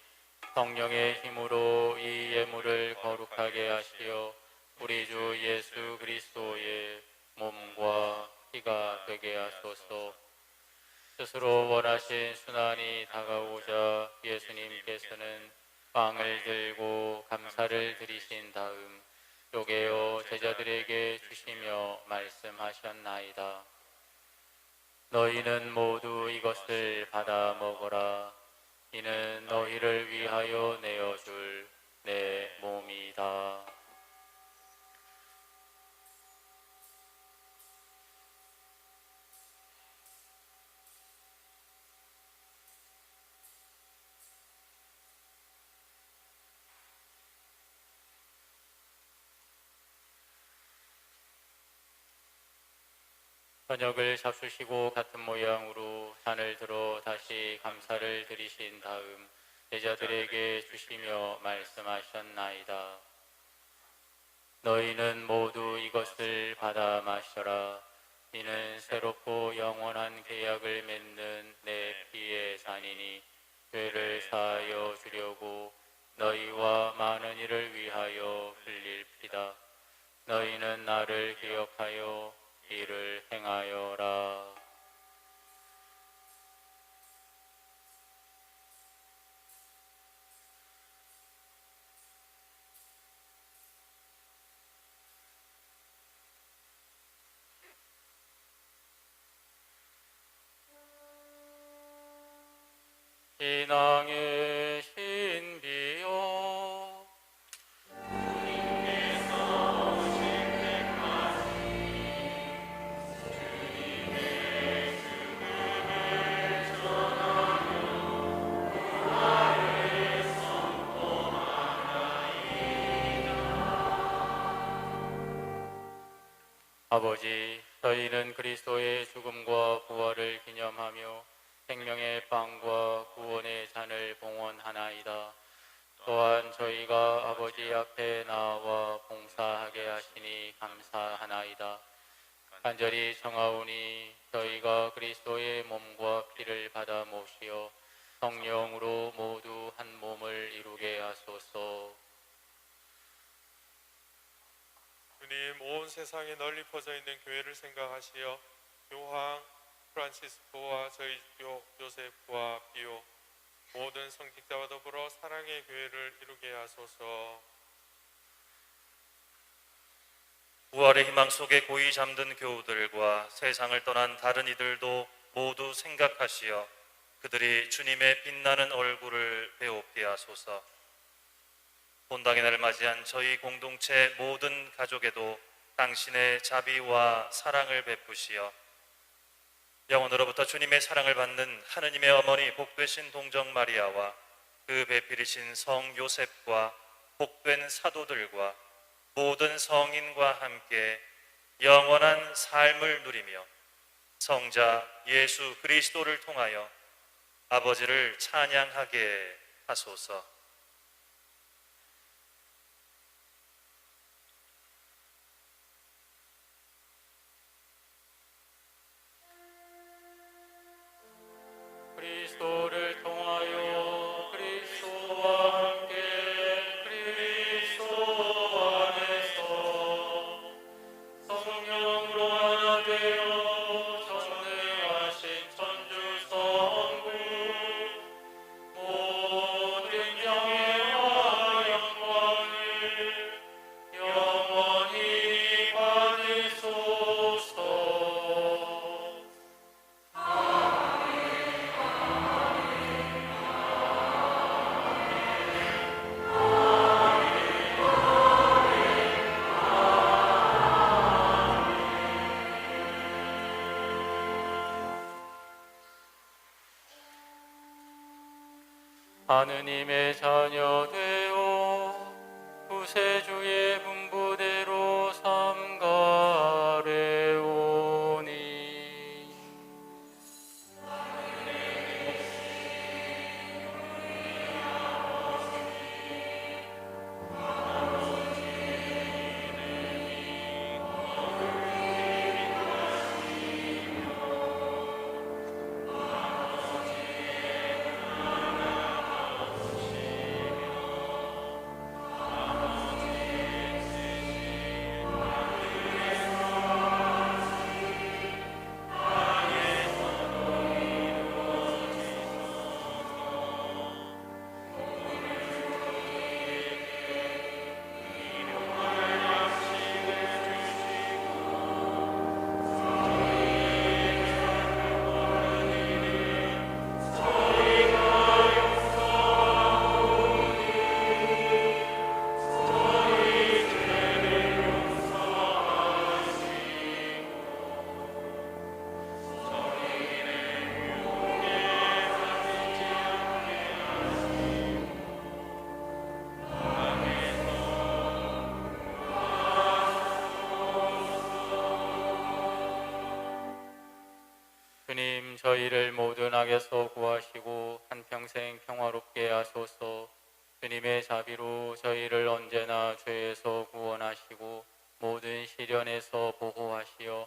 성령의 힘으로 이 예물을 거룩하게 하시어 우리 주 예수 그리스도의 몸과 피가 되게 하소서. 스스로 원하신 순환이 다가오자 예수님께서는 빵을 들고 감사를 드리신 다음 쪼개어 제자들에게 주시며 말씀하셨나이다. 너희는 모두 이것을 받아 먹어라. 이는 너희를 위하여 내어줄 내 몸이다. 저녁을 잡수시고 같은 모양으로 잔을 들어 다시 감사를 드리신 다음 제자들에게 주시며 말씀하셨나이다. 너희는 모두 이것을 받아 마셔라. 이는 새롭고 영원한 계약을 맺는 내 피의 잔이니 죄를 사하여 주려고 너희와 많은 이를 위하여 흘릴 피다. 너희는 나를 기억하여 이를 행하여라. 신앙의 신 아버지, 저희는 그리스도의 죽음과 부활을 기념하며 생명의 빵과 구원의 잔을 봉헌하나이다. 또한 저희가 아버지 앞에 나와 봉사하게 하시니 감사하나이다. 간절히 청하오니 저희가 그리스도의 몸과 피를 받아 모시어 성령으로 모두 한 몸을 이루게 하소서. 주님, 온 세상에 널리 퍼져 있는 교회를 생각하시어 교황 프란시스코와 저희 교 요셉과 비오 모든 성직자와 더불어 사랑의 교회를 이루게 하소서. 부활의 희망 속에 고이 잠든 교우들과 세상을 떠난 다른 이들도 모두 생각하시어 그들이 주님의 빛나는 얼굴을 배웁게 하소서. 본당의 날을 맞이한 저희 공동체 모든 가족에도 당신의 자비와 사랑을 베푸시어 영원으로부터 주님의 사랑을 받는 하느님의 어머니 복되신 동정 마리아와 그 배필이신 성 요셉과 복된 사도들과 모든 성인과 함께 영원한 삶을 누리며 성자 예수 그리스도를 통하여 아버지를 찬양하게 하소서. 그리스도를 통하여 그리스도와 함께 그리스도 안에서 성령으로 하나 되어 전능하신 천주 성부 모든 영예와 영광을 영원히 받으소서. 하느님의 자녀 되어 구세주의 분부대로 삼가래오니 주님, 저희를 모든 악에서 구하시고 한평생 평화롭게 하소서. 주님의 자비로 저희를 언제나 죄에서 구원하시고 모든 시련에서 보호하시어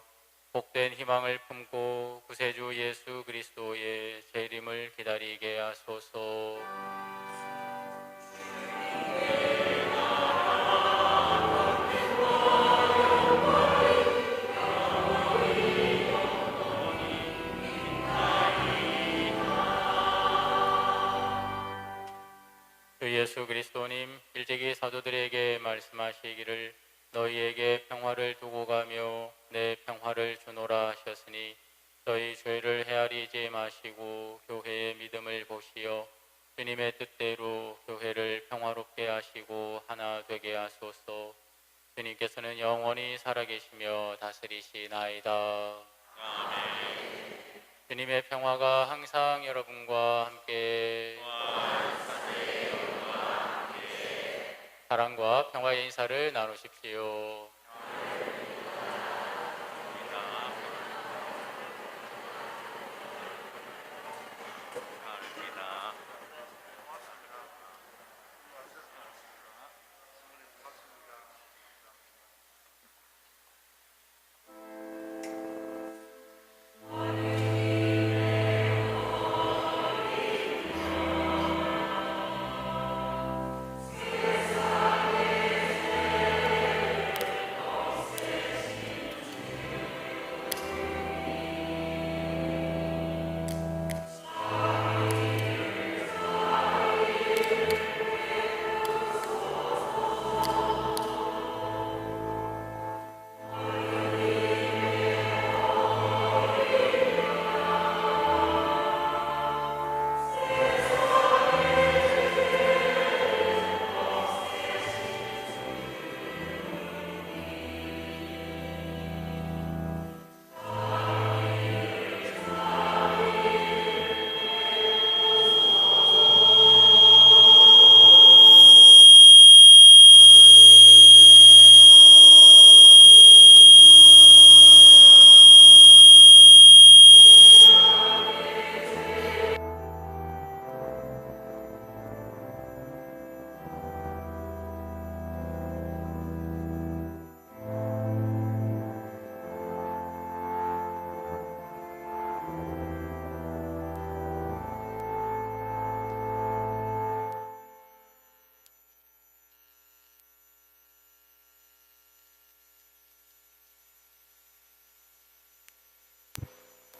복된 희망을 품고 구세주 예수 그리스도의 재림을 기다리게 하소서. 주 예수 그리스도님, 일찍이 사도들에게 말씀하시기를 너희에게 평화를 두고 가며 내 평화를 주노라 하셨으니 저희 죄를 헤아리지 마시고 교회의 믿음을 보시어 주님의 뜻대로 교회를 평화롭게 하시고 하나 되게 하소서. 주님께서는 영원히 살아계시며 다스리시나이다. 주님의 평화가 항상 여러분과 함께 사랑과 평화의 인사를 나누십시오.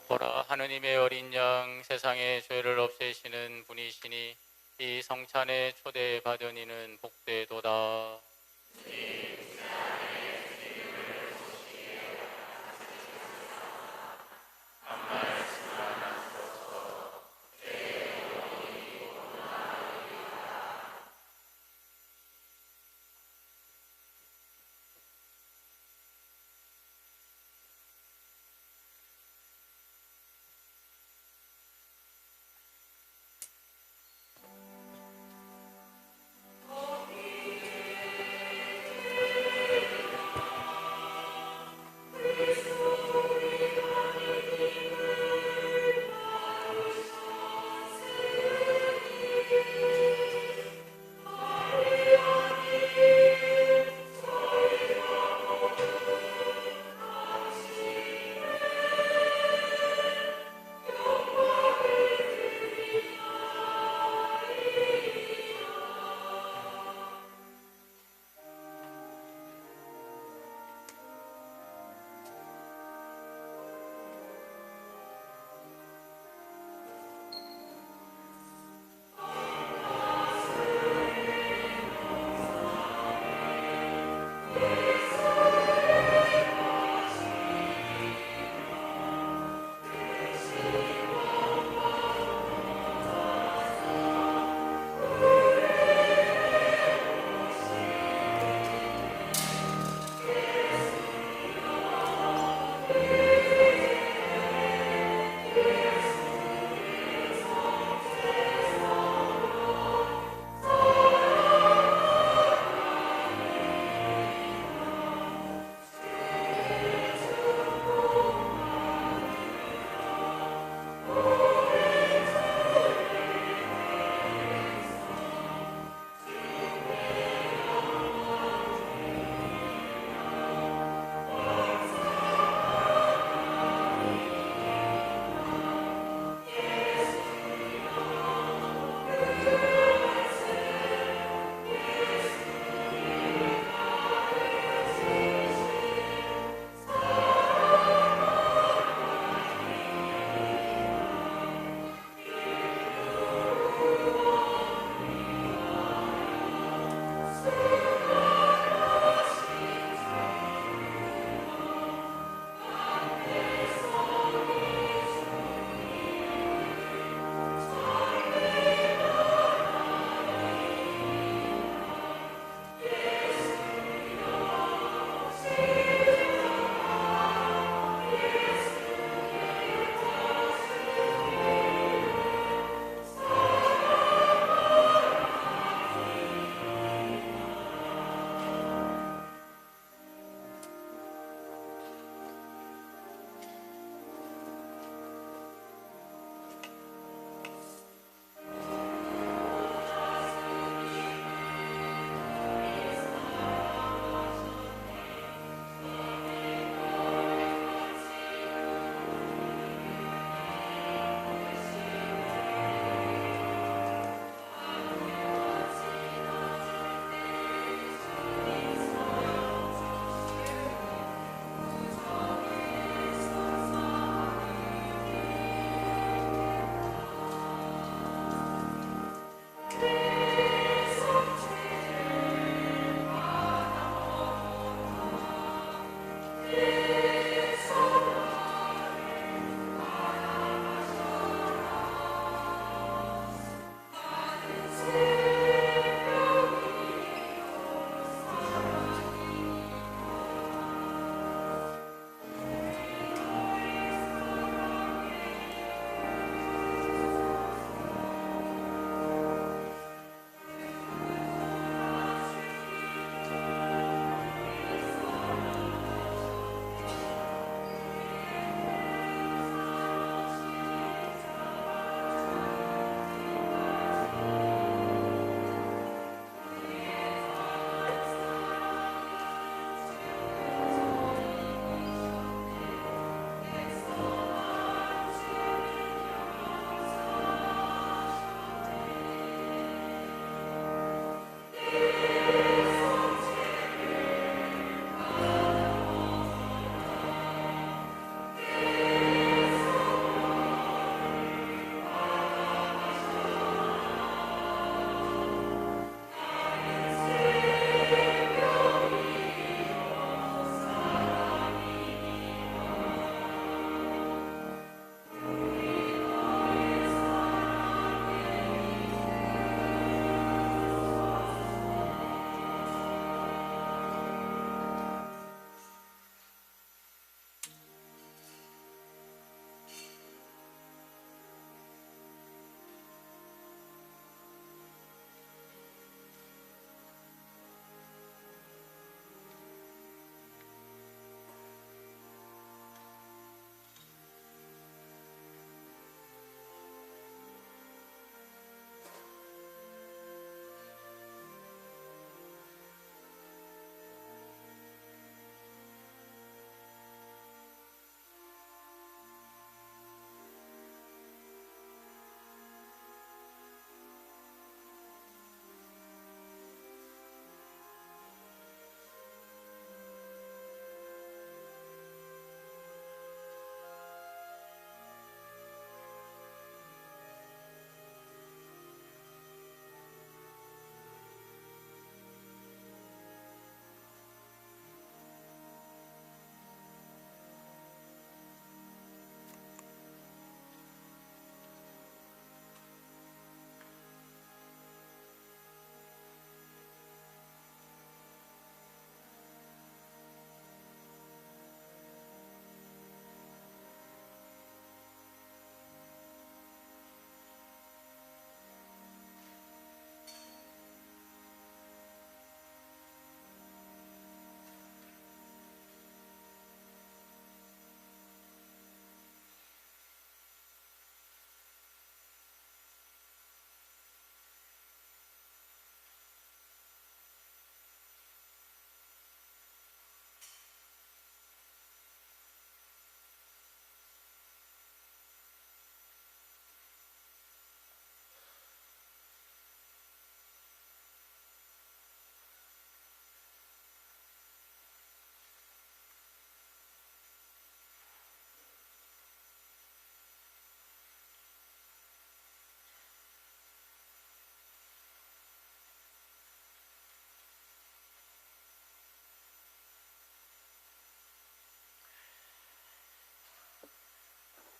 보라, 하느님의 어린 양, 세상의 죄를 없애시는 분이시니 이 성찬에 초대받은 이는 복되도다.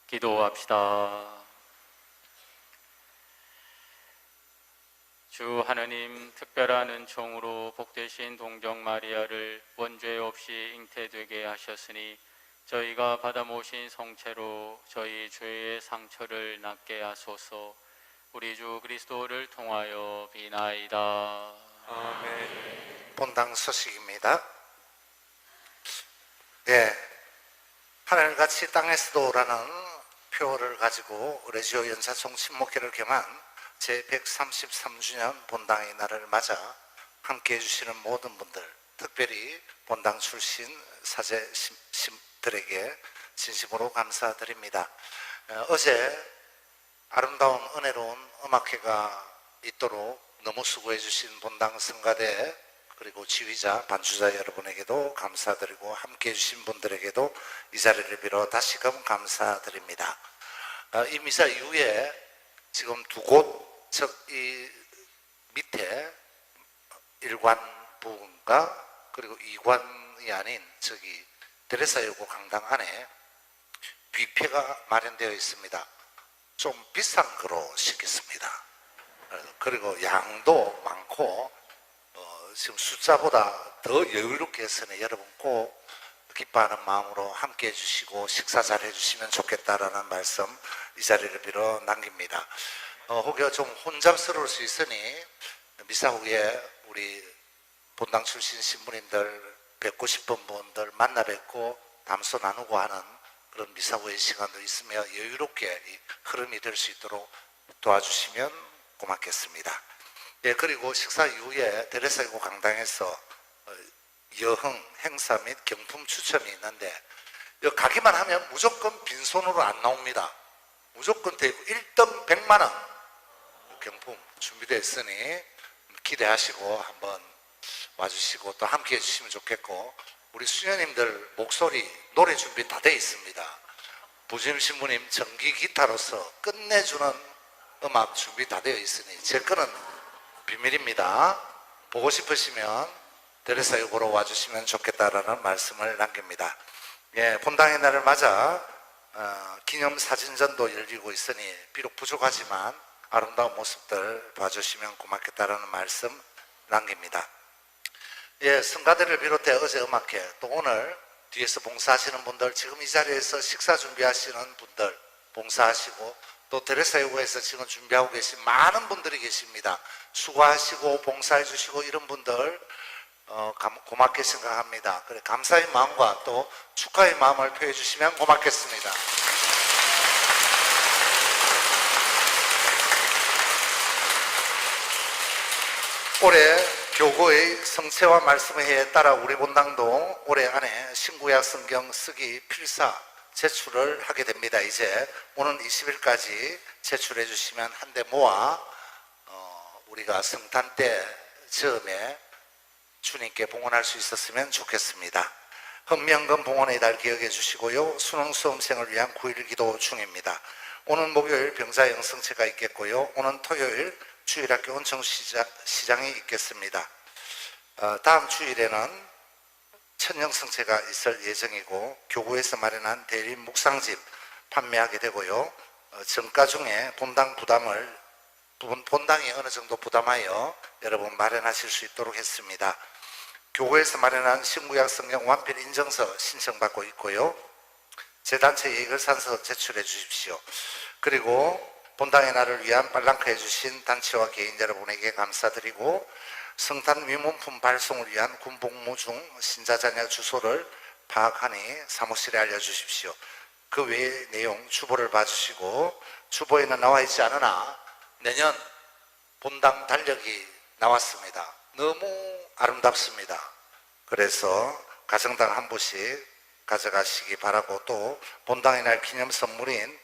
기도합시다. 주 하느님, 특별한 은총으로 복되신 동정 마리아를 원죄 없이 잉태되게 하셨으니 저희가 받아 모신 성체로 저희 죄의 상처를 낫게 하소서. 우리 주 그리스도를 통하여 비나이다. 아멘. 본당 소식입니다. 네, 하늘같이 땅에서도라는 표어를 가지고 레지오 연사송 친목회를 겸한 제133주년 본당의 날을 맞아 함께해 주시는 모든 분들, 특별히 본당 출신 사제들에게 진심으로 감사드립니다. 어제 아름다운 은혜로운 음악회가 있도록 너무 수고해 주신 본당 성가대 그리고 지휘자, 반주자 여러분에게도 감사드리고 함께해 주신 분들에게도 이 자리를 빌어 다시금 감사드립니다. 이 미사 이후에 지금 두 곳, 즉 이 밑에 1관 부근과 그리고 2관이 아닌 저기 데레사여고 강당 안에 뷔페가 마련되어 있습니다. 좀 비싼 거로 시켰습니다. 그리고 양도 많고 지금 숫자보다 더 여유롭게 했으니 여러분 꼭 기뻐하는 마음으로 함께 해주시고 식사 잘 해주시면 좋겠다라는 말씀 이 자리를 빌어 남깁니다. 혹여 좀 혼잡스러울 수 있으니 미사 후에 우리 본당 출신 신부님들 뵙고 싶은 분들 만나 뵙고 담소 나누고 하는 그런 미사 후의 시간도 있으며 여유롭게 이 흐름이 될 수 있도록 도와주시면 고맙겠습니다. 예, 그리고 식사 이후에 데레사여고 강당에서 여흥, 행사 및 경품 추첨이 있는데 가기만 하면 무조건 빈손으로 안 나옵니다. 무조건 되고 1등 100만 원 경품 준비되어 있으니 기대하시고 한번 와주시고 또 함께 해주시면 좋겠고 우리 수녀님들 목소리 노래 준비 다 되어 있습니다. 부심 신부님 전기 기타로서 끝내주는 음악 준비 다 되어 있으니 제 거는 비밀입니다. 보고 싶으시면 데레사여고로 와주시면 좋겠다라는 말씀을 남깁니다. 예, 본당의 날을 맞아 기념 사진전도 열리고 있으니 비록 부족하지만 아름다운 모습들 봐주시면 고맙겠다라는 말씀 남깁니다. 예, 성가대를 비롯해 어제 음악회 또 오늘 뒤에서 봉사하시는 분들 지금 이 자리에서 식사 준비하시는 분들 봉사하시고 또 데레사여고에서 지금 준비하고 계신 많은 분들이 계십니다. 수고하시고 봉사해 주시고 이런 분들 고맙게 생각합니다. 그래, 감사의 마음과 또 축하의 마음을 표해 주시면 고맙겠습니다. 올해 교구의 성체와 말씀의 해에 따라 우리 본당도 올해 안에 신구약 성경 쓰기 필사 제출을 하게 됩니다. 이제 오는 20일까지 제출해 주시면 한데 모아 우리가 성탄 때 즈음에 주님께 봉헌할 수 있었으면 좋겠습니다. 헌명금 봉헌의 달 기억해 주시고요. 수능 수험생을 위한 9일 기도 중입니다. 오는 목요일 병자 영성체가 있겠고요. 오는 토요일 주일학교 온천시장이 있겠습니다. 다음 주일에는 천영성체가 있을 예정이고 교구에서 마련한 대림 묵상집 판매하게 되고요. 정가 중에 본당이 어느 정도 부담하여 여러분 마련하실 수 있도록 했습니다. 교구에서 마련한 신구약 성경 완필 인증서 신청받고 있고요. 재단체 예결산서 제출해 주십시오. 그리고 본당의 날을 위한 빨랑카 해주신 단체와 개인 여러분에게 감사드리고 성탄 위문품 발송을 위한 군복무 중 신자자녀 주소를 파악하니 사무실에 알려주십시오. 그 외의 내용 주보를 봐주시고 주보에는 나와 있지 않으나 내년 본당 달력이 나왔습니다. 너무 아름답습니다. 그래서 가정당 한 부씩 가져가시기 바라고 또 본당의 날 기념 선물인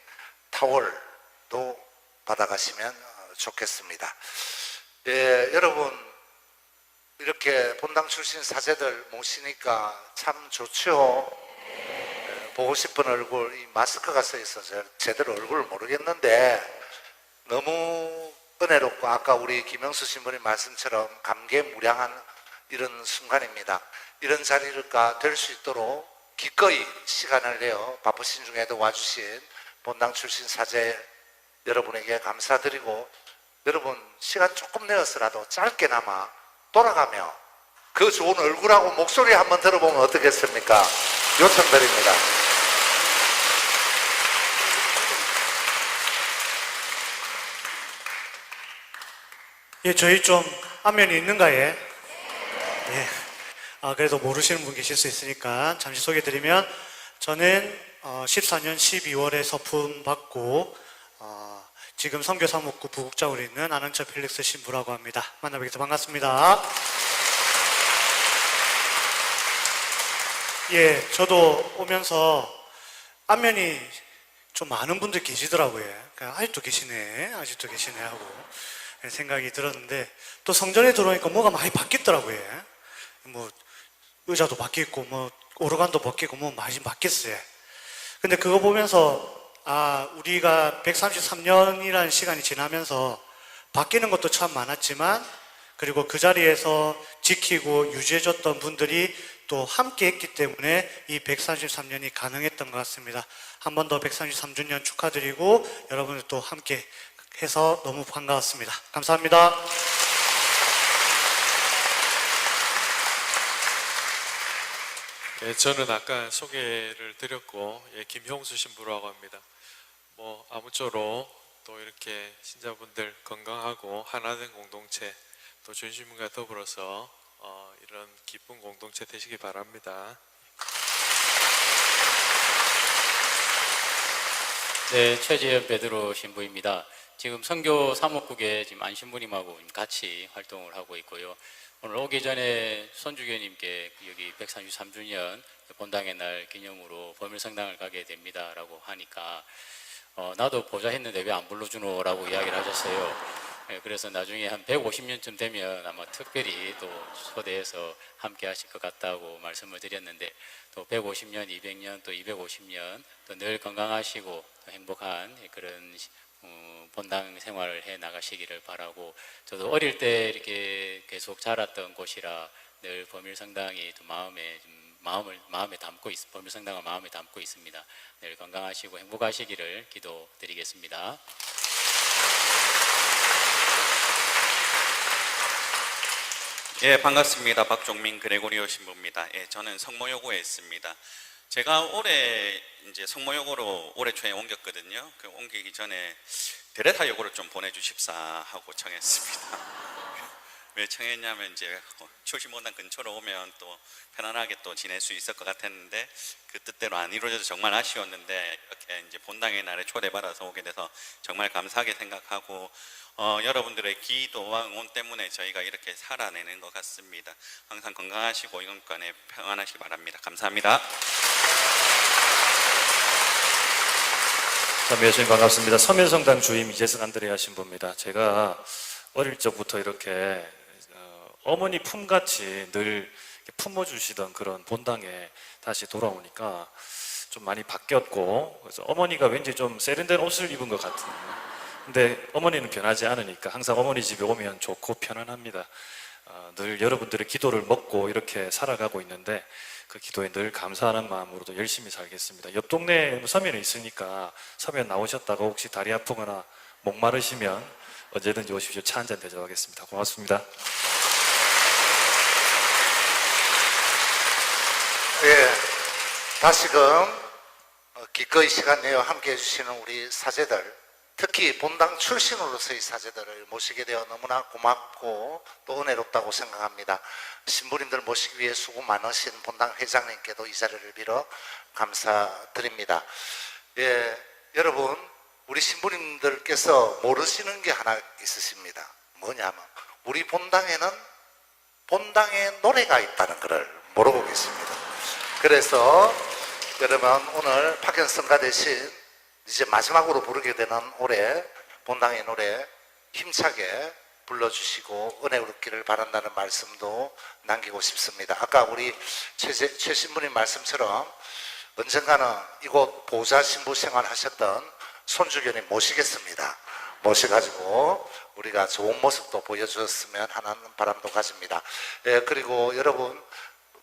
타월도 받아가시면 좋겠습니다. 예, 여러분 이렇게 본당 출신 사제들 모시니까 참 좋죠. 보고 싶은 얼굴, 이 마스크가 써 있어서 제대로 얼굴을 모르겠는데 너무 은혜롭고 아까 우리 김영수 신부님 말씀처럼 감개무량한 이런 순간입니다. 이런 자리가 될 수 있도록 기꺼이 시간을 내어 바쁘신 중에도 와주신 본당 출신 사제 여러분에게 감사드리고, 여러분 시간 조금 내어서라도 짧게나마 돌아가며 그 좋은 얼굴하고 목소리 한번 들어보면 어떻겠습니까? 요청드립니다. 예, 저희 좀 안면이 있는가요? 예. 그래도 모르시는 분 계실 수 있으니까 잠시 소개해드리면, 저는 14년 12월에 서품 받고 지금 선교사목구 부국장으로 있는 안원철 필릭스 신부라고 합니다. 만나뵙게서 반갑습니다. 예, 저도 오면서 안면이 좀 많은 분들 계시더라고요. 그러니까 아직도 계시네 하고 생각이 들었는데, 또 성전에 들어오니까 뭐가 많이 바뀌었더라고요. 뭐 의자도 바뀌었고 뭐 오르간도 바뀌고 뭐 많이 바뀌었어요. 근데 그거 보면서 우리가 133년이라는 시간이 지나면서 바뀌는 것도 참 많았지만, 그리고 그 자리에서 지키고 유지해줬던 분들이 또 함께 했기 때문에 이 133년이 가능했던 것 같습니다. 한 번 더 133주년 축하드리고 여러분들 또 함께 해서 너무 반가웠습니다. 감사합니다. 예, 저는 아까 소개를 드렸고, 예, 김형수 신부라고 합니다. 뭐 아무쪼록 또 이렇게 신자분들 건강하고 하나된 공동체, 또 전시민과 더불어서 이런 기쁜 공동체 되시기 바랍니다. 네, 최재현 베드로 신부입니다. 지금 선교 사목국에 지금 안 신부님하고 같이 활동을 하고 있고요. 오늘 오기 전에 손주교님께 여기 133주년 본당의 날 기념으로 범일성당을 가게 됩니다라고 하니까 나도 보자 했는데 왜 안 불러주노라고 이야기를 하셨어요. 그래서 나중에 한 150년쯤 되면 아마 특별히 또 초대해서 함께 하실 것 같다고 말씀을 드렸는데, 또 150년, 200년, 또 250년 또 늘 건강하시고 행복한 그런 본당 생활을 해 나가시기를 바라고, 저도 어릴 때 이렇게 계속 자랐던 곳이라 늘 범일성당이 또 마음에 담고 범일성당을 마음에 담고 있습니다. 늘 건강하시고 행복하시기를 기도드리겠습니다. 예, 반갑습니다. 박종민 그레고리오 신부입니다. 예, 저는 성모여고에 있습니다. 제가 올해 이제 성모여고로 올해 초에 옮겼거든요. 그 옮기기 전에 데레타 여고를 좀 보내주십사 하고 청했습니다. 왜 청했냐면 이제 출신본당 근처로 오면 또 편안하게 또 지낼 수 있을 것 같았는데 그 뜻대로 안 이루어져서 정말 아쉬웠는데, 이렇게 이제 본당의 날에 초대받아서 오게 돼서 정말 감사하게 생각하고, 여러분들의 기도와 응원 때문에 저희가 이렇게 살아내는 것 같습니다. 항상 건강하시고 이번간에 평안하시기 바랍니다. 감사합니다. 매주님 반갑습니다. 서면성당 주임 이재승 안드레아 신부입니다. 제가 어릴 적부터 이렇게 어머니 품같이 늘 품어주시던 그런 본당에 다시 돌아오니까 좀 많이 바뀌었고, 그래서 어머니가 왠지 좀 세련된 옷을 입은 것 같은, 근데 어머니는 변하지 않으니까 항상 어머니 집에 오면 좋고 편안합니다. 늘 여러분들의 기도를 먹고 이렇게 살아가고 있는데 그 기도에 늘 감사하는 마음으로도 열심히 살겠습니다. 옆 동네 서면에 있으니까 서면 나오셨다가 혹시 다리 아프거나 목마르시면 언제든지 오십시오. 차 한잔 대접하겠습니다. 고맙습니다. 예, 다시금 기꺼이 시간 내어 함께 해주시는 우리 사제들, 특히 본당 출신으로서의 사제들을 모시게 되어 너무나 고맙고 또 은혜롭다고 생각합니다. 신부님들 모시기 위해 수고 많으신 본당 회장님께도 이 자리를 빌어 감사드립니다. 예, 여러분, 우리 신부님들께서 모르시는 게 하나 있으십니다. 뭐냐면 우리 본당에는 본당에 노래가 있다는 것을 모르고 계십니다. 그래서 그러면 오늘 파견성가 대신 이제 마지막으로 부르게 되는 올해 본당의 노래 힘차게 불러주시고 은혜 얻기를 바란다는 말씀도 남기고 싶습니다. 아까 우리 최 신부님 말씀처럼 언젠가는 이곳 보좌 신부 생활 하셨던 손주교님 모시겠습니다. 모셔가지고 우리가 좋은 모습도 보여주었으면 하는 바람도 가집니다. 예, 그리고 여러분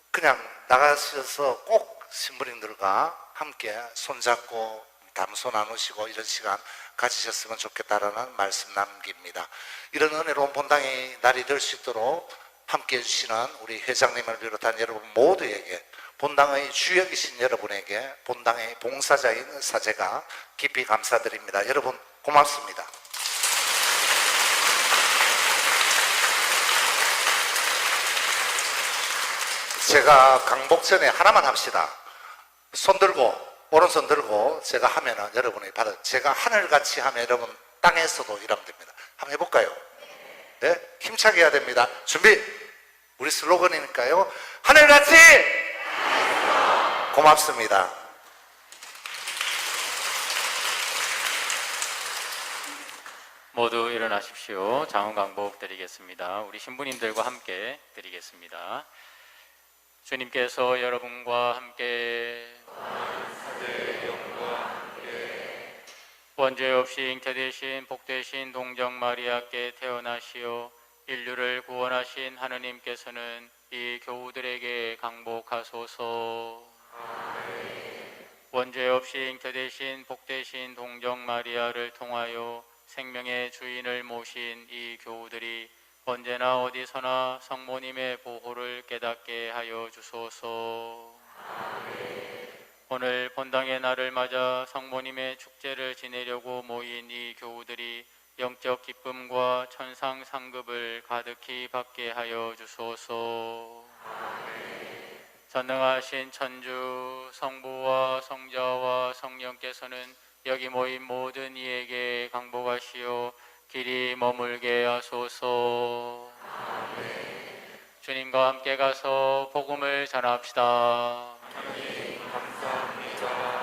그냥 나가셔서 꼭 신부님들과 함께 손잡고 담소 나누시고 이런 시간 가지셨으면 좋겠다라는 말씀 남깁니다. 이런 은혜로운 본당의 날이 될 수 있도록 함께 해주시는 우리 회장님을 비롯한 여러분 모두에게, 본당의 주역이신 여러분에게, 본당의 봉사자인 사제가 깊이 감사드립니다. 여러분 고맙습니다. 제가 강복 전에 하나만 합시다. 손 들고, 오른손 들고 제가 하면은 여러분이 받아. 제가 하늘같이 하면 여러분 땅에서도 일하면 됩니다. 한번 해볼까요? 네? 힘차게 해야 됩니다. 준비. 우리 슬로건이니까요. 하늘같이. 고맙습니다. 모두 일어나십시오. 장원 강복 드리겠습니다. 우리 신부님들과 함께 드리겠습니다. 주님께서 여러분과 함께 원죄 없이 잉태되신 복되신 동정 마리아께 태어나시어 인류를 구원하신 하느님께서는 이 교우들에게 강복하소서. 원죄 없이 잉태되신 복되신 동정 마리아를 통하여 생명의 주인을 모신 이 교우들이 언제나 어디서나 성모님의 보호를 깨닫게 하여 주소서. 오늘 본당의 날을 맞아 성모님의 축제를 지내려고 모인 이 교우들이 영적 기쁨과 천상 상급을 가득히 받게 하여 주소서. 전능하신 천주 성부와 성자와 성령께서는 여기 모인 모든 이에게 강복하시어 길이 머물게 하소서. 주님과 함께 가서 복음을 전합시다. 하나님 감사합니다.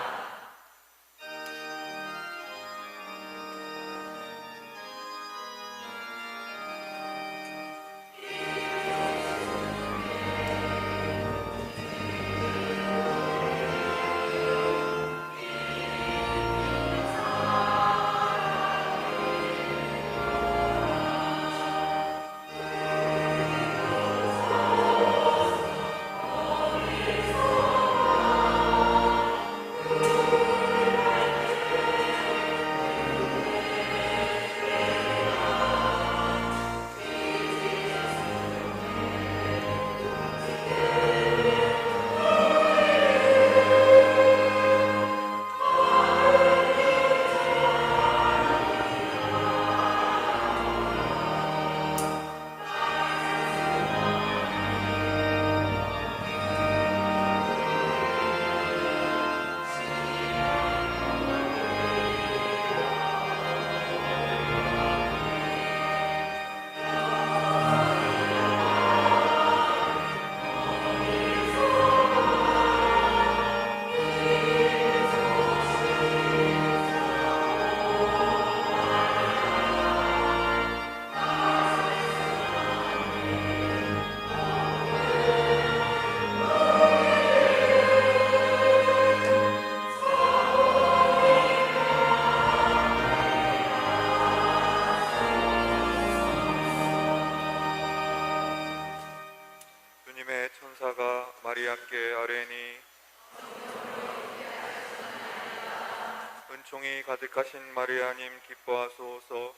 주님의 천사가 마리아께 아뢰니 은총이 가득하신 마리아님 기뻐하소서.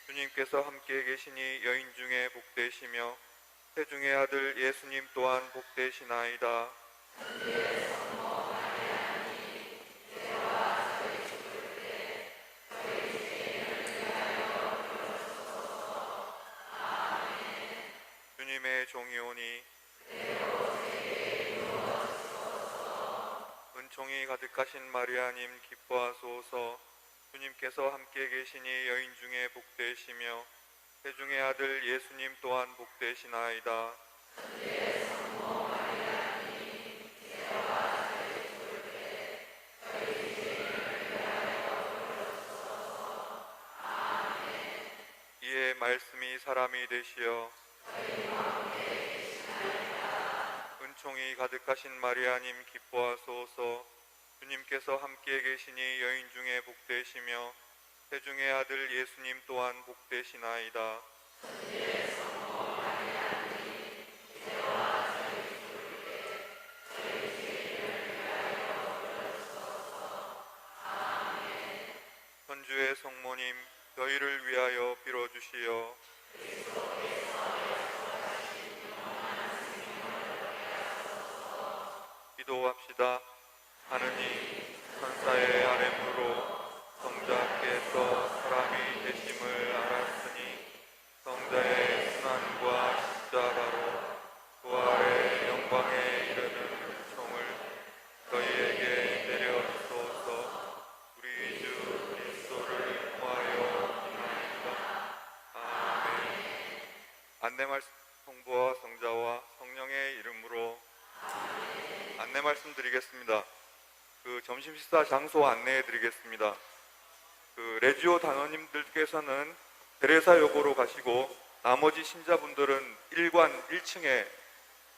주님께서 함께 계시니 여인 중에 복되시며 태중의 아들 예수님 또한 복되시나이다. 주님의 종이오니 은총이 가득하신 마리아님 기뻐하소서. 주님께서 함께 계시니 여인 중에 복되시며 태중의 아들 예수님 또한 복되시나이다. 이에 말씀이 사람이 되시어 은총이 가득하신 마리아님 기뻐하소서. 주님께서 함께 계시니 여인 중에 복되시며 태중의 아들 예수님 또한 복되시나이다. 천주의 성모님, 저희를 위하여 빌어주시어 기도합시다. 하느님, 천사의 아뢰므로 성자께서 사람이 되심을 알았으니 성자의 순환과 십자가로 부활의 영광에 이르는 총을 저희에게 내려주소서. 우리 주 그리스도를 통하여 기도합니다. 아멘. 안내말씀 성부와 성자와 성령의 이름으로 안내 말씀드리겠습니다. 그 점심 식사 장소 안내해 드리겠습니다. 그 레지오 단원님들께서는 베레사 요고로 가시고 나머지 신자분들은 1관 1층에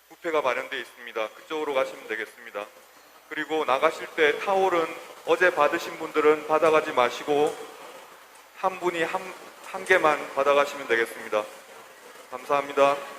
뷔페가 마련되어 있습니다. 그쪽으로 가시면 되겠습니다. 그리고 나가실 때 타올은 어제 받으신 분들은 받아가지 마시고 한 분이 한 개만 받아가시면 되겠습니다. 감사합니다.